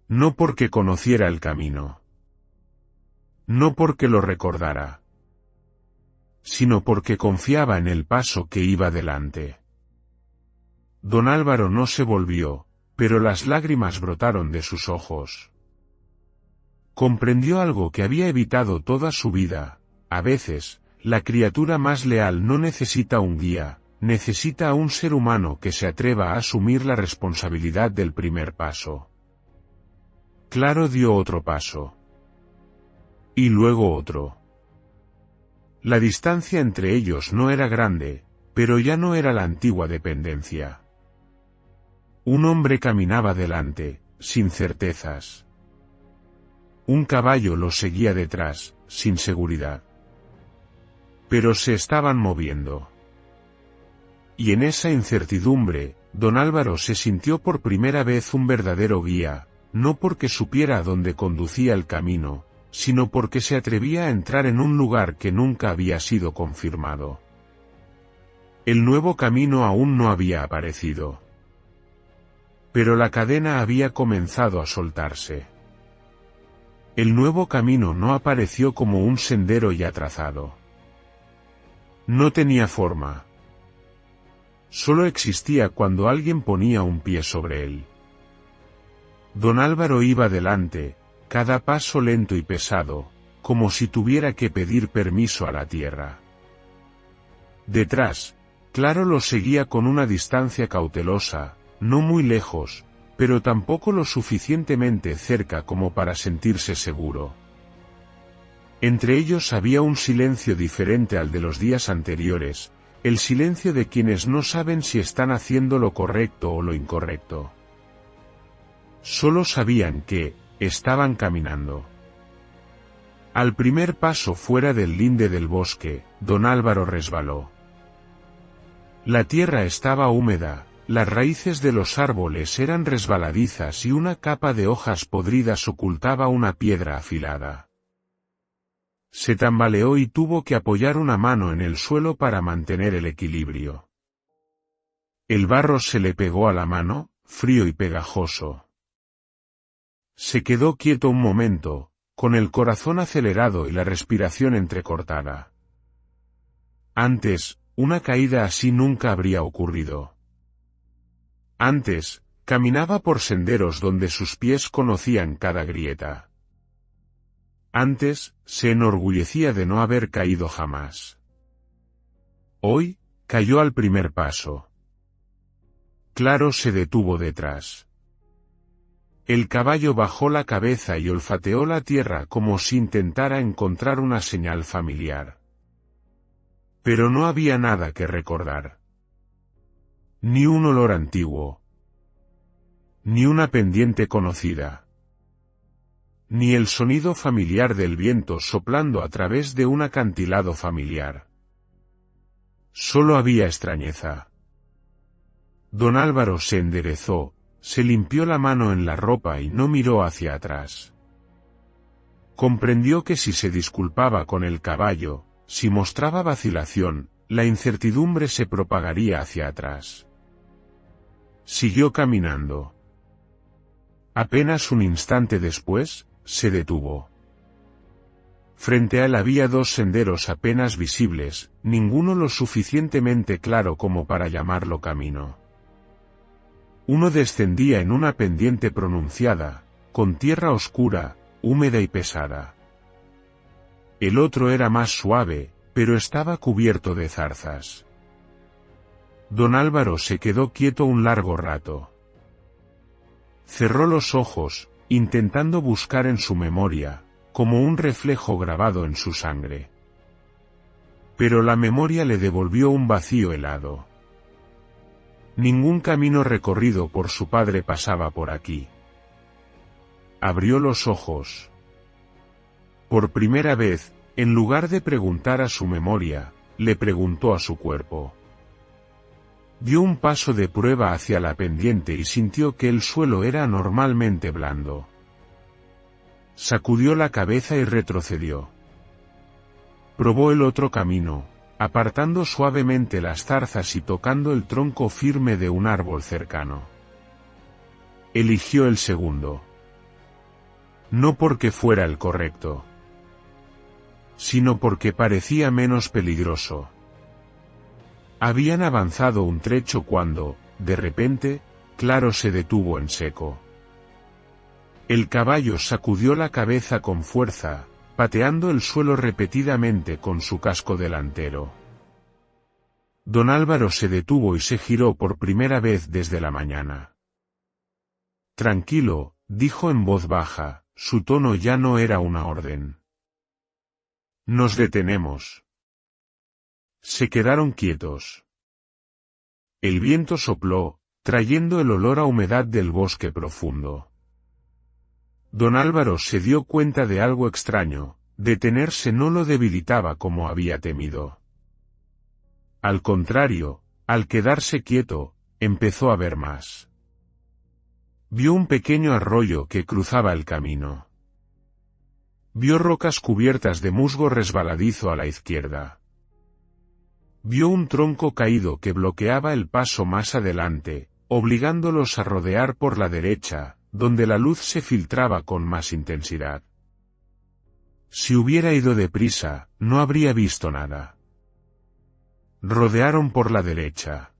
Speaker 1: No porque conociera el camino. No porque lo recordara. Sino porque confiaba en el paso que iba delante. Don Álvaro no se volvió, pero las lágrimas brotaron de sus ojos. Comprendió algo que había evitado toda su vida. A veces, la criatura más leal no necesita un guía, necesita a un ser humano que se atreva a asumir la responsabilidad del primer paso. Claro dio otro paso. Y luego otro. La distancia entre ellos no era grande, pero ya no era la antigua dependencia. Un hombre caminaba delante, sin certezas. Un caballo lo seguía detrás, sin seguridad. Pero se estaban moviendo. Y en esa incertidumbre, don Álvaro se sintió por primera vez un verdadero guía, no porque supiera a dónde conducía el camino, sino porque se atrevía a entrar en un lugar que nunca había sido confirmado. El nuevo camino aún no había aparecido. Pero la cadena había comenzado a soltarse. El nuevo camino no apareció como un sendero ya trazado. No tenía forma. Solo existía cuando alguien ponía un pie sobre él. Don Álvaro iba delante, cada paso lento y pesado, como si tuviera que pedir permiso a la tierra. Detrás, Claro lo seguía con una distancia cautelosa, no muy lejos, pero tampoco lo suficientemente cerca como para sentirse seguro. Entre ellos había un silencio diferente al de los días anteriores, el silencio de quienes no saben si están haciendo lo correcto o lo incorrecto. Solo sabían que estaban caminando. Al primer paso fuera del linde del bosque, don Álvaro resbaló. La tierra estaba húmeda, las raíces de los árboles eran resbaladizas y una capa de hojas podridas ocultaba una piedra afilada. Se tambaleó y tuvo que apoyar una mano en el suelo para mantener el equilibrio. El barro se le pegó a la mano, frío y pegajoso. Se quedó quieto un momento, con el corazón acelerado y la respiración entrecortada. Antes, una caída así nunca habría ocurrido. Antes, caminaba por senderos donde sus pies conocían cada grieta. Antes, se enorgullecía de no haber caído jamás. Hoy, cayó al primer paso. Claro se detuvo detrás. El caballo bajó la cabeza y olfateó la tierra como si intentara encontrar una señal familiar. Pero no había nada que recordar. Ni un olor antiguo. Ni una pendiente conocida. Ni el sonido familiar del viento soplando a través de un acantilado familiar. Solo había extrañeza. Don Álvaro se enderezó, se limpió la mano en la ropa y no miró hacia atrás. Comprendió que si se disculpaba con el caballo, si mostraba vacilación, la incertidumbre se propagaría hacia atrás. Siguió caminando. Apenas un instante después, se detuvo. Frente a él había dos senderos apenas visibles, ninguno lo suficientemente claro como para llamarlo camino. Uno descendía en una pendiente pronunciada, con tierra oscura, húmeda y pesada. El otro era más suave, pero estaba cubierto de zarzas. Don Álvaro se quedó quieto un largo rato. Cerró los ojos, intentando buscar en su memoria, como un reflejo grabado en su sangre. Pero la memoria le devolvió un vacío helado. Ningún camino recorrido por su padre pasaba por aquí. Abrió los ojos. Por primera vez, en lugar de preguntar a su memoria, le preguntó a su cuerpo. Dio un paso de prueba hacia la pendiente y sintió que el suelo era anormalmente blando. Sacudió la cabeza y retrocedió. Probó el otro camino, apartando suavemente las zarzas y tocando el tronco firme de un árbol cercano. Eligió el segundo. No porque fuera el correcto, sino porque parecía menos peligroso. Habían avanzado un trecho cuando, de repente, Claro se detuvo en seco. El caballo sacudió la cabeza con fuerza, pateando el suelo repetidamente con su casco delantero. Don Álvaro se detuvo y se giró por primera vez desde la mañana. Tranquilo, dijo en voz baja, su tono ya no era una orden. Nos detenemos. Se quedaron quietos. El viento sopló, trayendo el olor a humedad del bosque profundo. Don Álvaro se dio cuenta de algo extraño, detenerse no lo debilitaba como había temido. Al contrario, al quedarse quieto, empezó a ver más. Vio un pequeño arroyo que cruzaba el camino. Vio rocas cubiertas de musgo resbaladizo a la izquierda. Vio un tronco caído que bloqueaba el paso más adelante, obligándolos a rodear por la derecha, donde la luz se filtraba con más intensidad. Si hubiera ido deprisa, no habría visto nada. Rodearon por la derecha.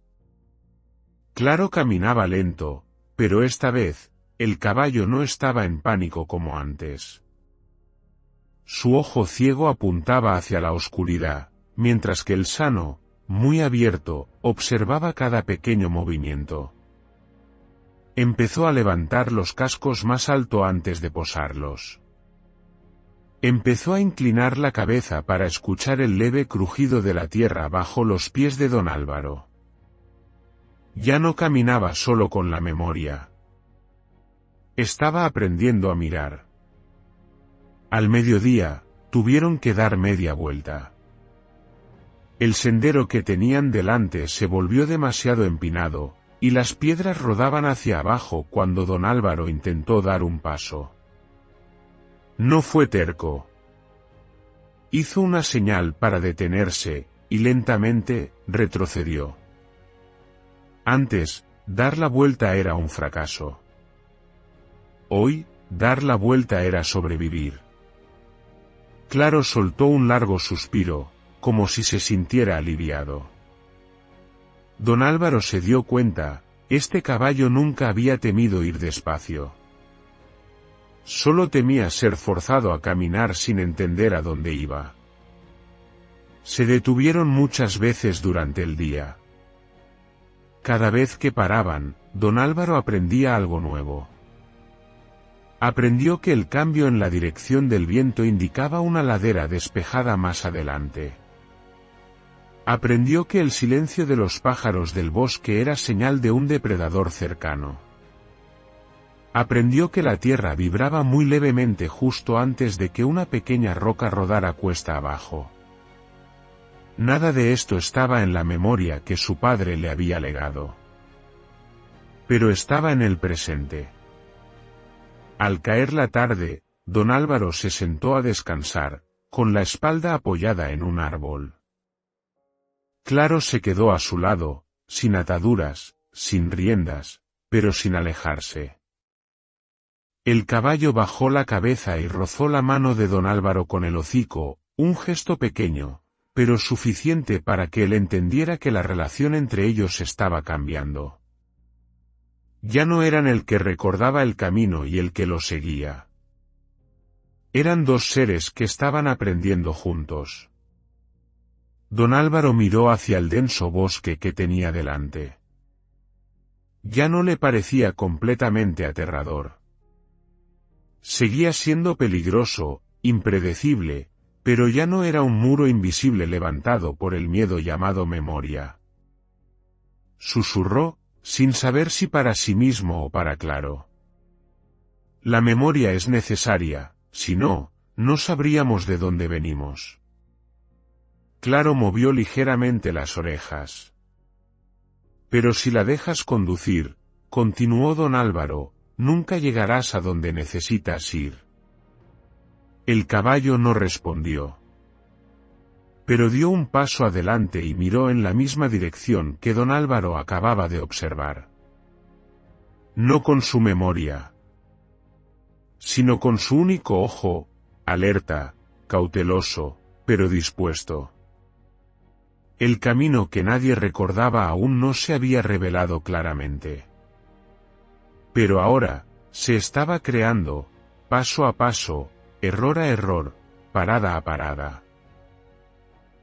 Speaker 1: Claro caminaba lento, pero esta vez, el caballo no estaba en pánico como antes. Su ojo ciego apuntaba hacia la oscuridad, mientras que el sano, muy abierto, observaba cada pequeño movimiento. Empezó a levantar los cascos más alto antes de posarlos. Empezó a inclinar la cabeza para escuchar el leve crujido de la tierra bajo los pies de don Álvaro. Ya no caminaba solo con la memoria. Estaba aprendiendo a mirar. Al mediodía, tuvieron que dar media vuelta. El sendero que tenían delante se volvió demasiado empinado, y las piedras rodaban hacia abajo cuando don Álvaro intentó dar un paso. No fue terco. Hizo una señal para detenerse, y lentamente, retrocedió. Antes, dar la vuelta era un fracaso. Hoy, dar la vuelta era sobrevivir. Claro soltó un largo suspiro, como si se sintiera aliviado. Don Álvaro se dio cuenta, este caballo nunca había temido ir despacio. Solo temía ser forzado a caminar sin entender a dónde iba. Se detuvieron muchas veces durante el día. Cada vez que paraban, don Álvaro aprendía algo nuevo. Aprendió que el cambio en la dirección del viento indicaba una ladera despejada más adelante. Aprendió que el silencio de los pájaros del bosque era señal de un depredador cercano. Aprendió que la tierra vibraba muy levemente justo antes de que una pequeña roca rodara cuesta abajo. Nada de esto estaba en la memoria que su padre le había legado. Pero estaba en el presente. Al caer la tarde, don Álvaro se sentó a descansar, con la espalda apoyada en un árbol. Claro se quedó a su lado, sin ataduras, sin riendas, pero sin alejarse. El caballo bajó la cabeza y rozó la mano de don Álvaro con el hocico, un gesto pequeño, pero suficiente para que él entendiera que la relación entre ellos estaba cambiando. Ya no eran el que recordaba el camino y el que lo seguía. Eran dos seres que estaban aprendiendo juntos. Don Álvaro miró hacia el denso bosque que tenía delante. Ya no le parecía completamente aterrador. Seguía siendo peligroso, impredecible, pero ya no era un muro invisible levantado por el miedo llamado memoria. Susurró, sin saber si para sí mismo o para Claro. La memoria es necesaria, si no, no sabríamos de dónde venimos. Claro movió ligeramente las orejas. Pero si la dejas conducir, continuó don Álvaro, nunca llegarás a donde necesitas ir. El caballo no respondió. Pero dio un paso adelante y miró en la misma dirección que don Álvaro acababa de observar. No con su memoria, sino con su único ojo, alerta, cauteloso, pero dispuesto. El camino que nadie recordaba aún no se había revelado claramente. Pero ahora, se estaba creando, paso a paso, error a error, parada a parada.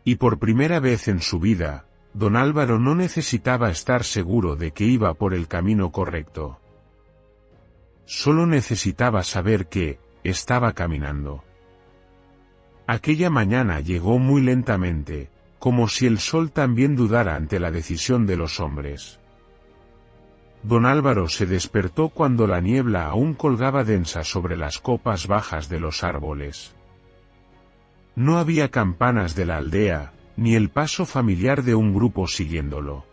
Speaker 1: Y por primera vez en su vida, don Álvaro no necesitaba estar seguro de que iba por el camino correcto. Solo necesitaba saber que, estaba caminando. Aquella mañana llegó muy lentamente, como si el sol también dudara ante la decisión de los hombres. Don Álvaro se despertó cuando la niebla aún colgaba densa sobre las copas bajas de los árboles. No había campanas de la aldea, ni el paso familiar de un grupo siguiéndolo.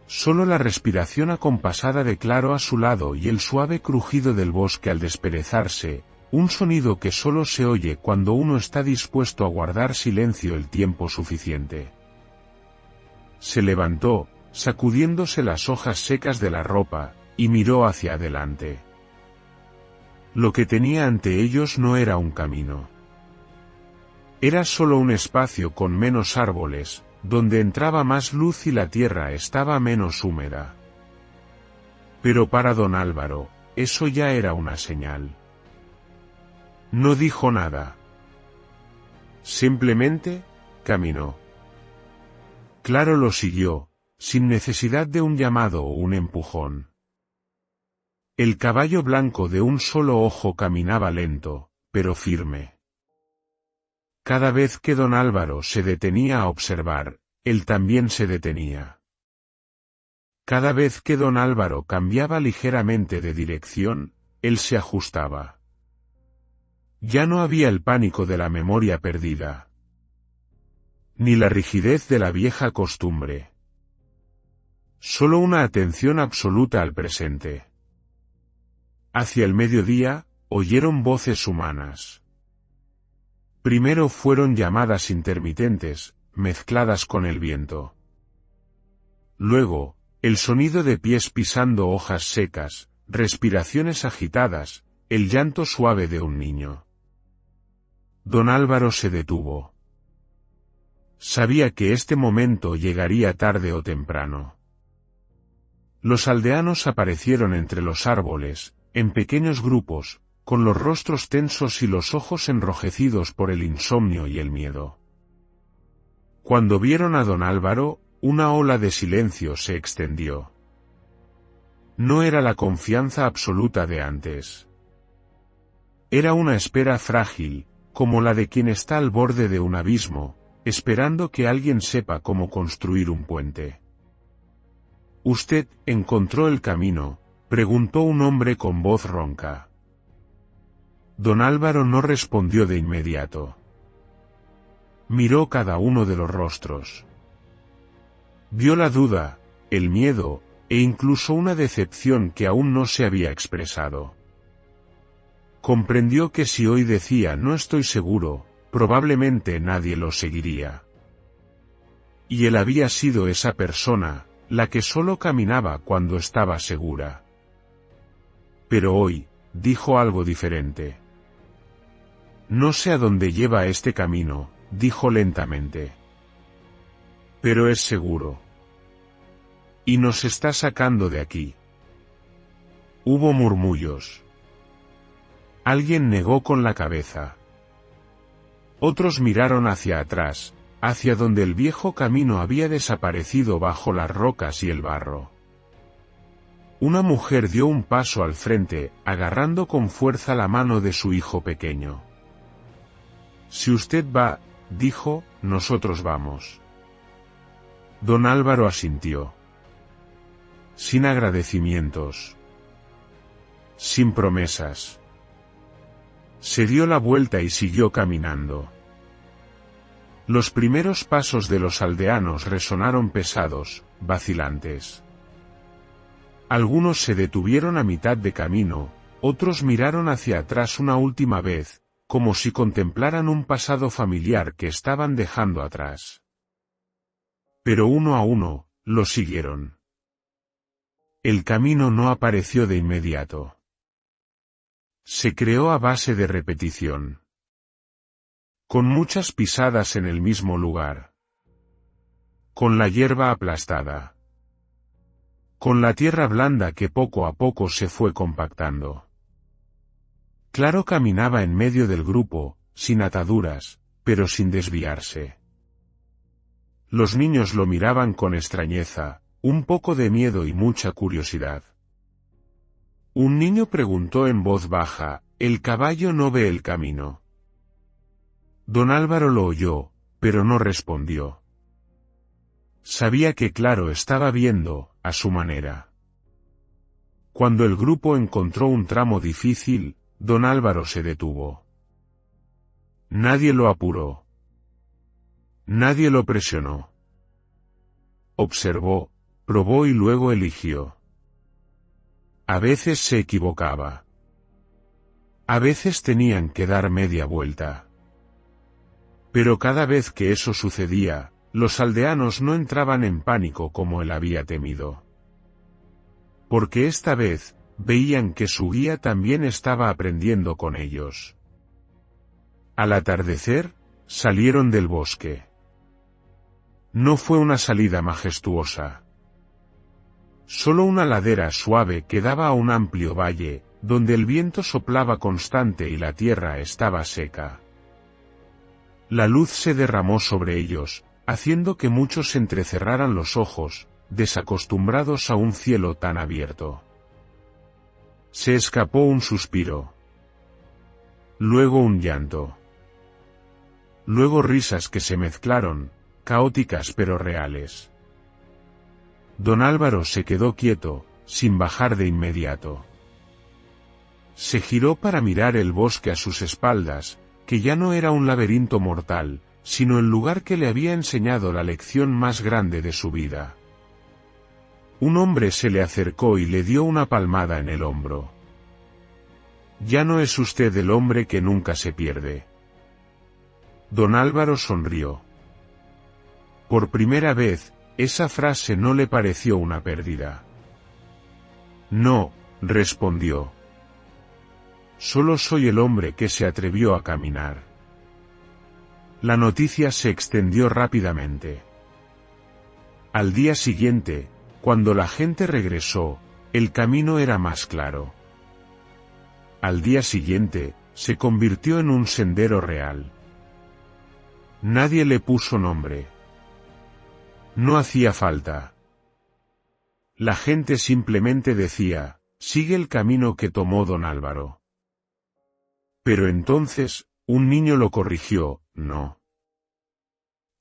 Speaker 1: Solo la respiración acompasada de Claro a su lado y el suave crujido del bosque al desperezarse, un sonido que solo se oye cuando uno está dispuesto a guardar silencio el tiempo suficiente. Se levantó, sacudiéndose las hojas secas de la ropa, y miró hacia adelante. Lo que tenía ante ellos no era un camino. Era solo un espacio con menos árboles, donde entraba más luz y la tierra estaba menos húmeda. Pero para don Álvaro, eso ya era una señal. No dijo nada. Simplemente, caminó. Claro lo siguió, sin necesidad de un llamado o un empujón. El caballo blanco de un solo ojo caminaba lento, pero firme. Cada vez que don Álvaro se detenía a observar, él también se detenía. Cada vez que don Álvaro cambiaba ligeramente de dirección, él se ajustaba. Ya no había el pánico de la memoria perdida, ni la rigidez de la vieja costumbre. Solo una atención absoluta al presente. Hacia el mediodía, oyeron voces humanas. Primero fueron llamadas intermitentes, mezcladas con el viento. Luego, el sonido de pies pisando hojas secas, respiraciones agitadas, el llanto suave de un niño. Don Álvaro se detuvo. Sabía que este momento llegaría tarde o temprano. Los aldeanos aparecieron entre los árboles, en pequeños grupos, con los rostros tensos y los ojos enrojecidos por el insomnio y el miedo. Cuando vieron a don Álvaro, una ola de silencio se extendió. No era la confianza absoluta de antes. Era una espera frágil, como la de quien está al borde de un abismo, esperando que alguien sepa cómo construir un puente. «¿Usted encontró el camino?», preguntó un hombre con voz ronca. Don Álvaro no respondió de inmediato. Miró cada uno de los rostros. Vio la duda, el miedo, e incluso una decepción que aún no se había expresado. Comprendió que si hoy decía «no estoy seguro», probablemente nadie lo seguiría. Y él había sido esa persona, la que solo caminaba cuando estaba segura. Pero hoy, dijo algo diferente. «No sé a dónde lleva este camino», dijo lentamente. «Pero es seguro. Y nos está sacando de aquí». Hubo murmullos. Alguien negó con la cabeza. Otros miraron hacia atrás, hacia donde el viejo camino había desaparecido bajo las rocas y el barro. Una mujer dio un paso al frente, agarrando con fuerza la mano de su hijo pequeño. «Si usted va», dijo, «nosotros vamos». Don Álvaro asintió. Sin agradecimientos. Sin promesas. Se dio la vuelta y siguió caminando. Los primeros pasos de los aldeanos resonaron pesados, vacilantes. Algunos se detuvieron a mitad de camino, otros miraron hacia atrás una última vez, como si contemplaran un pasado familiar que estaban dejando atrás. Pero uno a uno, lo siguieron. El camino no apareció de inmediato. Se creó a base de repetición. Con muchas pisadas en el mismo lugar. Con la hierba aplastada. Con la tierra blanda que poco a poco se fue compactando. Claro caminaba en medio del grupo, sin ataduras, pero sin desviarse. Los niños lo miraban con extrañeza, un poco de miedo y mucha curiosidad. Un niño preguntó en voz baja, «¿El caballo no ve el camino?». Don Álvaro lo oyó, pero no respondió. Sabía que claro estaba viendo, a su manera. Cuando el grupo encontró un tramo difícil, don Álvaro se detuvo. Nadie lo apuró. Nadie lo presionó. Observó, probó y luego eligió. A veces se equivocaba. A veces tenían que dar media vuelta. Pero cada vez que eso sucedía, los aldeanos no entraban en pánico como él había temido. Porque esta vez, veían que su guía también estaba aprendiendo con ellos. Al atardecer, salieron del bosque. No fue una salida majestuosa. Solo una ladera suave que daba a un amplio valle, donde el viento soplaba constante y la tierra estaba seca. La luz se derramó sobre ellos, haciendo que muchos entrecerraran los ojos, desacostumbrados a un cielo tan abierto. Se escapó un suspiro. Luego un llanto. Luego risas que se mezclaron, caóticas pero reales. Don Álvaro se quedó quieto, sin bajar de inmediato. Se giró para mirar el bosque a sus espaldas, que ya no era un laberinto mortal, sino el lugar que le había enseñado la lección más grande de su vida. Un hombre se le acercó y le dio una palmada en el hombro. Ya no es usted el hombre que nunca se pierde. Don Álvaro sonrió. Por primera vez, esa frase no le pareció una pérdida. No, respondió. Solo soy el hombre que se atrevió a caminar. La noticia se extendió rápidamente. Al día siguiente, cuando la gente regresó, el camino era más claro. Al día siguiente, se convirtió en un sendero real. Nadie le puso nombre. No hacía falta. La gente simplemente decía, sigue el camino que tomó don Álvaro. Pero entonces, un niño lo corrigió, no.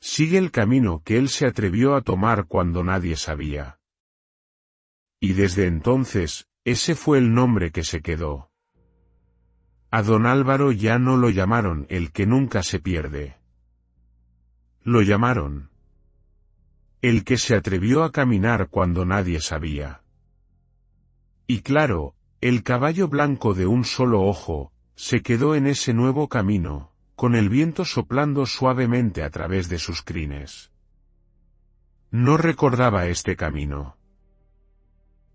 Speaker 1: Sigue el camino que él se atrevió a tomar cuando nadie sabía. Y desde entonces, ese fue el nombre que se quedó. A don Álvaro ya no lo llamaron el que nunca se pierde. Lo llamaron el que se atrevió a caminar cuando nadie sabía. Y claro, el caballo blanco de un solo ojo, se quedó en ese nuevo camino, con el viento soplando suavemente a través de sus crines. No recordaba este camino,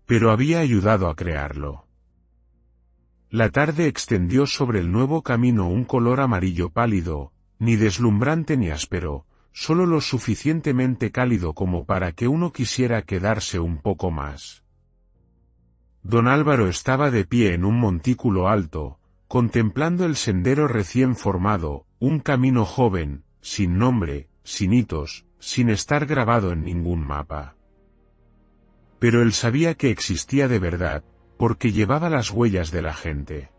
Speaker 1: pero había ayudado a crearlo. La tarde extendió sobre el nuevo camino un color amarillo pálido, ni deslumbrante ni áspero, solo lo suficientemente cálido como para que uno quisiera quedarse un poco más. Don Álvaro estaba de pie en un montículo alto, contemplando el sendero recién formado, un camino joven, sin nombre, sin hitos, sin estar grabado en ningún mapa. Pero él sabía que existía de verdad, porque llevaba las huellas de la gente.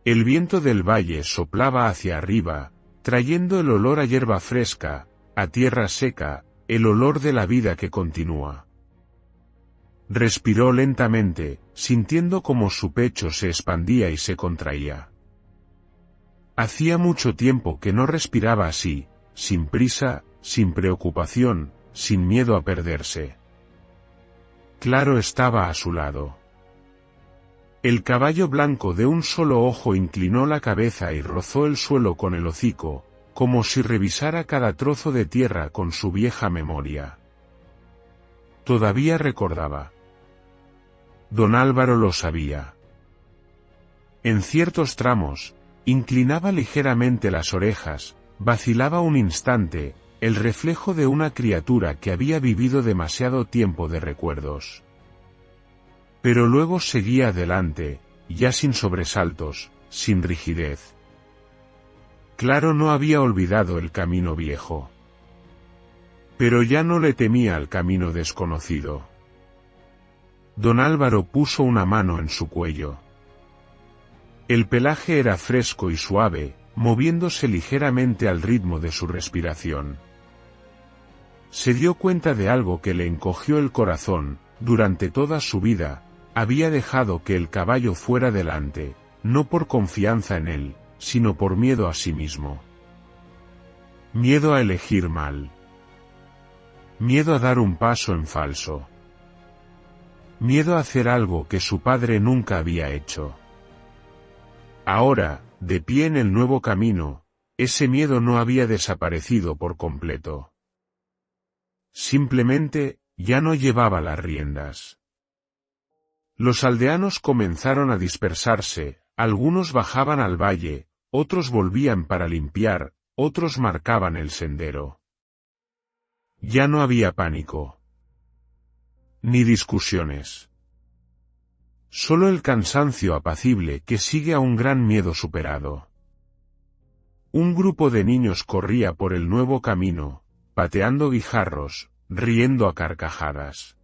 Speaker 1: El viento del valle soplaba hacia arriba, trayendo el olor a hierba fresca, a tierra seca, el olor de la vida que continúa. Respiró lentamente, sintiendo cómo su pecho se expandía y se contraía. Hacía mucho tiempo que no respiraba así, sin prisa, sin preocupación, sin miedo a perderse. Claro estaba a su lado. El caballo blanco de un solo ojo inclinó la cabeza y rozó el suelo con el hocico, como si revisara cada trozo de tierra con su vieja memoria. Todavía recordaba. Don Álvaro lo sabía. En ciertos tramos, inclinaba ligeramente las orejas, vacilaba un instante, el reflejo de una criatura que había vivido demasiado tiempo de recuerdos. Pero luego seguía adelante, ya sin sobresaltos, sin rigidez. Claro, no había olvidado el camino viejo. Pero ya no le temía al camino desconocido. Don Álvaro puso una mano en su cuello. El pelaje era fresco y suave, moviéndose ligeramente al ritmo de su respiración. Se dio cuenta de algo que le encogió el corazón. Durante toda su vida, había dejado que el caballo fuera delante, no por confianza en él, sino por miedo a sí mismo. Miedo a elegir mal. Miedo a dar un paso en falso. Miedo a hacer algo que su padre nunca había hecho. Ahora, de pie en el nuevo camino, ese miedo no había desaparecido por completo. Simplemente, ya no llevaba las riendas. Los aldeanos comenzaron a dispersarse, algunos bajaban al valle, otros volvían para limpiar, otros marcaban el sendero. Ya no había pánico. Ni discusiones. Solo el cansancio apacible que sigue a un gran miedo superado. Un grupo de niños corría por el nuevo camino, pateando guijarros, riendo a carcajadas.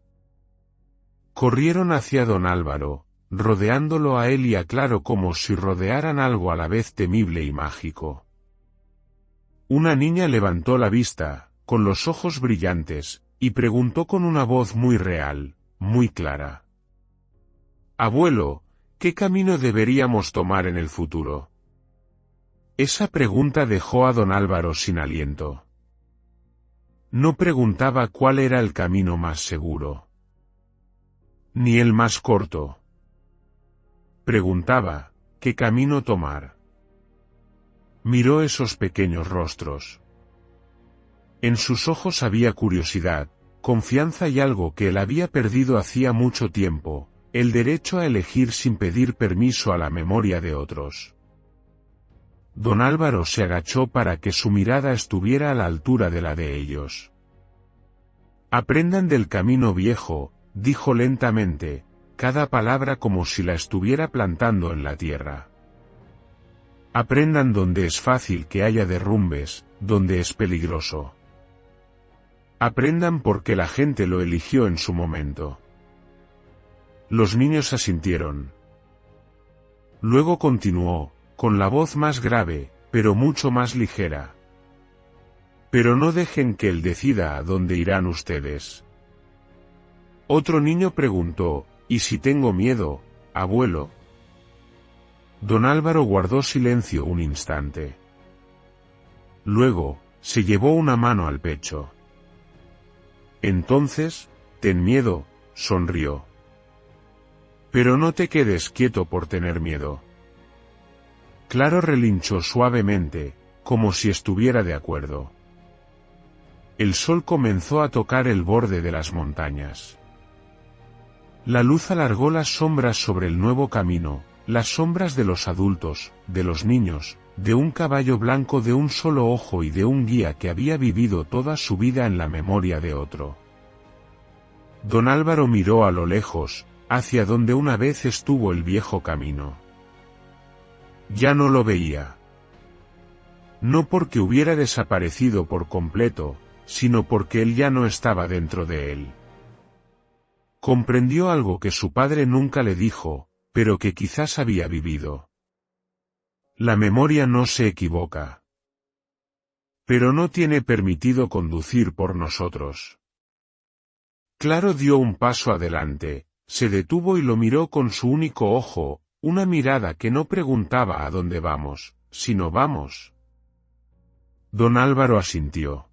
Speaker 1: Corrieron hacia don Álvaro, rodeándolo a él y a Claro como si rodearan algo a la vez temible y mágico. Una niña levantó la vista, con los ojos brillantes, y preguntó con una voz muy real, muy clara. «Abuelo, ¿qué camino deberíamos tomar en el futuro?» Esa pregunta dejó a don Álvaro sin aliento. No preguntaba cuál era el camino más seguro, ni el más corto. Preguntaba, ¿qué camino tomar? Miró esos pequeños rostros. En sus ojos había curiosidad, confianza y algo que él había perdido hacía mucho tiempo, el derecho a elegir sin pedir permiso a la memoria de otros. Don Álvaro se agachó para que su mirada estuviera a la altura de la de ellos. «Aprendan del camino viejo», dijo lentamente, cada palabra como si la estuviera plantando en la tierra. «Aprendan donde es fácil que haya derrumbes, donde es peligroso. Aprendan porque la gente lo eligió en su momento». Los niños asintieron. Luego continuó, con la voz más grave, pero mucho más ligera. «Pero no dejen que él decida a dónde irán ustedes». Otro niño preguntó, «¿Y si tengo miedo, abuelo?» Don Álvaro guardó silencio un instante. Luego, se llevó una mano al pecho. «Entonces, ten miedo», sonrió. «Pero no te quedes quieto por tener miedo». Claro relinchó suavemente, como si estuviera de acuerdo. El sol comenzó a tocar el borde de las montañas. La luz alargó las sombras sobre el nuevo camino, las sombras de los adultos, de los niños, de un caballo blanco de un solo ojo y de un guía que había vivido toda su vida en la memoria de otro. Don Álvaro miró a lo lejos, hacia donde una vez estuvo el viejo camino. Ya no lo veía. No porque hubiera desaparecido por completo, sino porque él ya no estaba dentro de él. Comprendió algo que su padre nunca le dijo, pero que quizás había vivido. La memoria no se equivoca. Pero no tiene permitido conducir por nosotros. Claro dio un paso adelante, se detuvo y lo miró con su único ojo, una mirada que no preguntaba a dónde vamos, sino vamos. Don Álvaro asintió.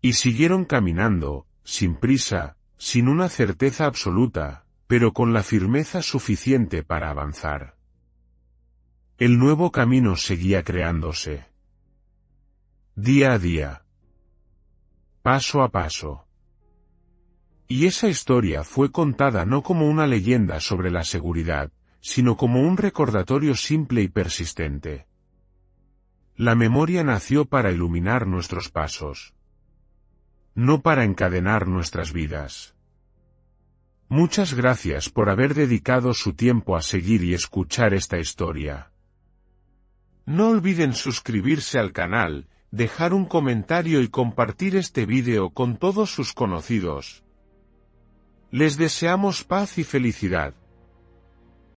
Speaker 1: Y siguieron caminando, sin prisa, sin una certeza absoluta, pero con la firmeza suficiente para avanzar. El nuevo camino seguía creándose. Día a día. Paso a paso. Y esa historia fue contada no como una leyenda sobre la seguridad, sino como un recordatorio simple y persistente. La memoria nació para iluminar nuestros pasos, no para encadenar nuestras vidas. Muchas gracias por haber dedicado su tiempo a seguir y escuchar esta historia. No olviden suscribirse al canal, dejar un comentario y compartir este vídeo con todos sus conocidos. Les deseamos paz y felicidad.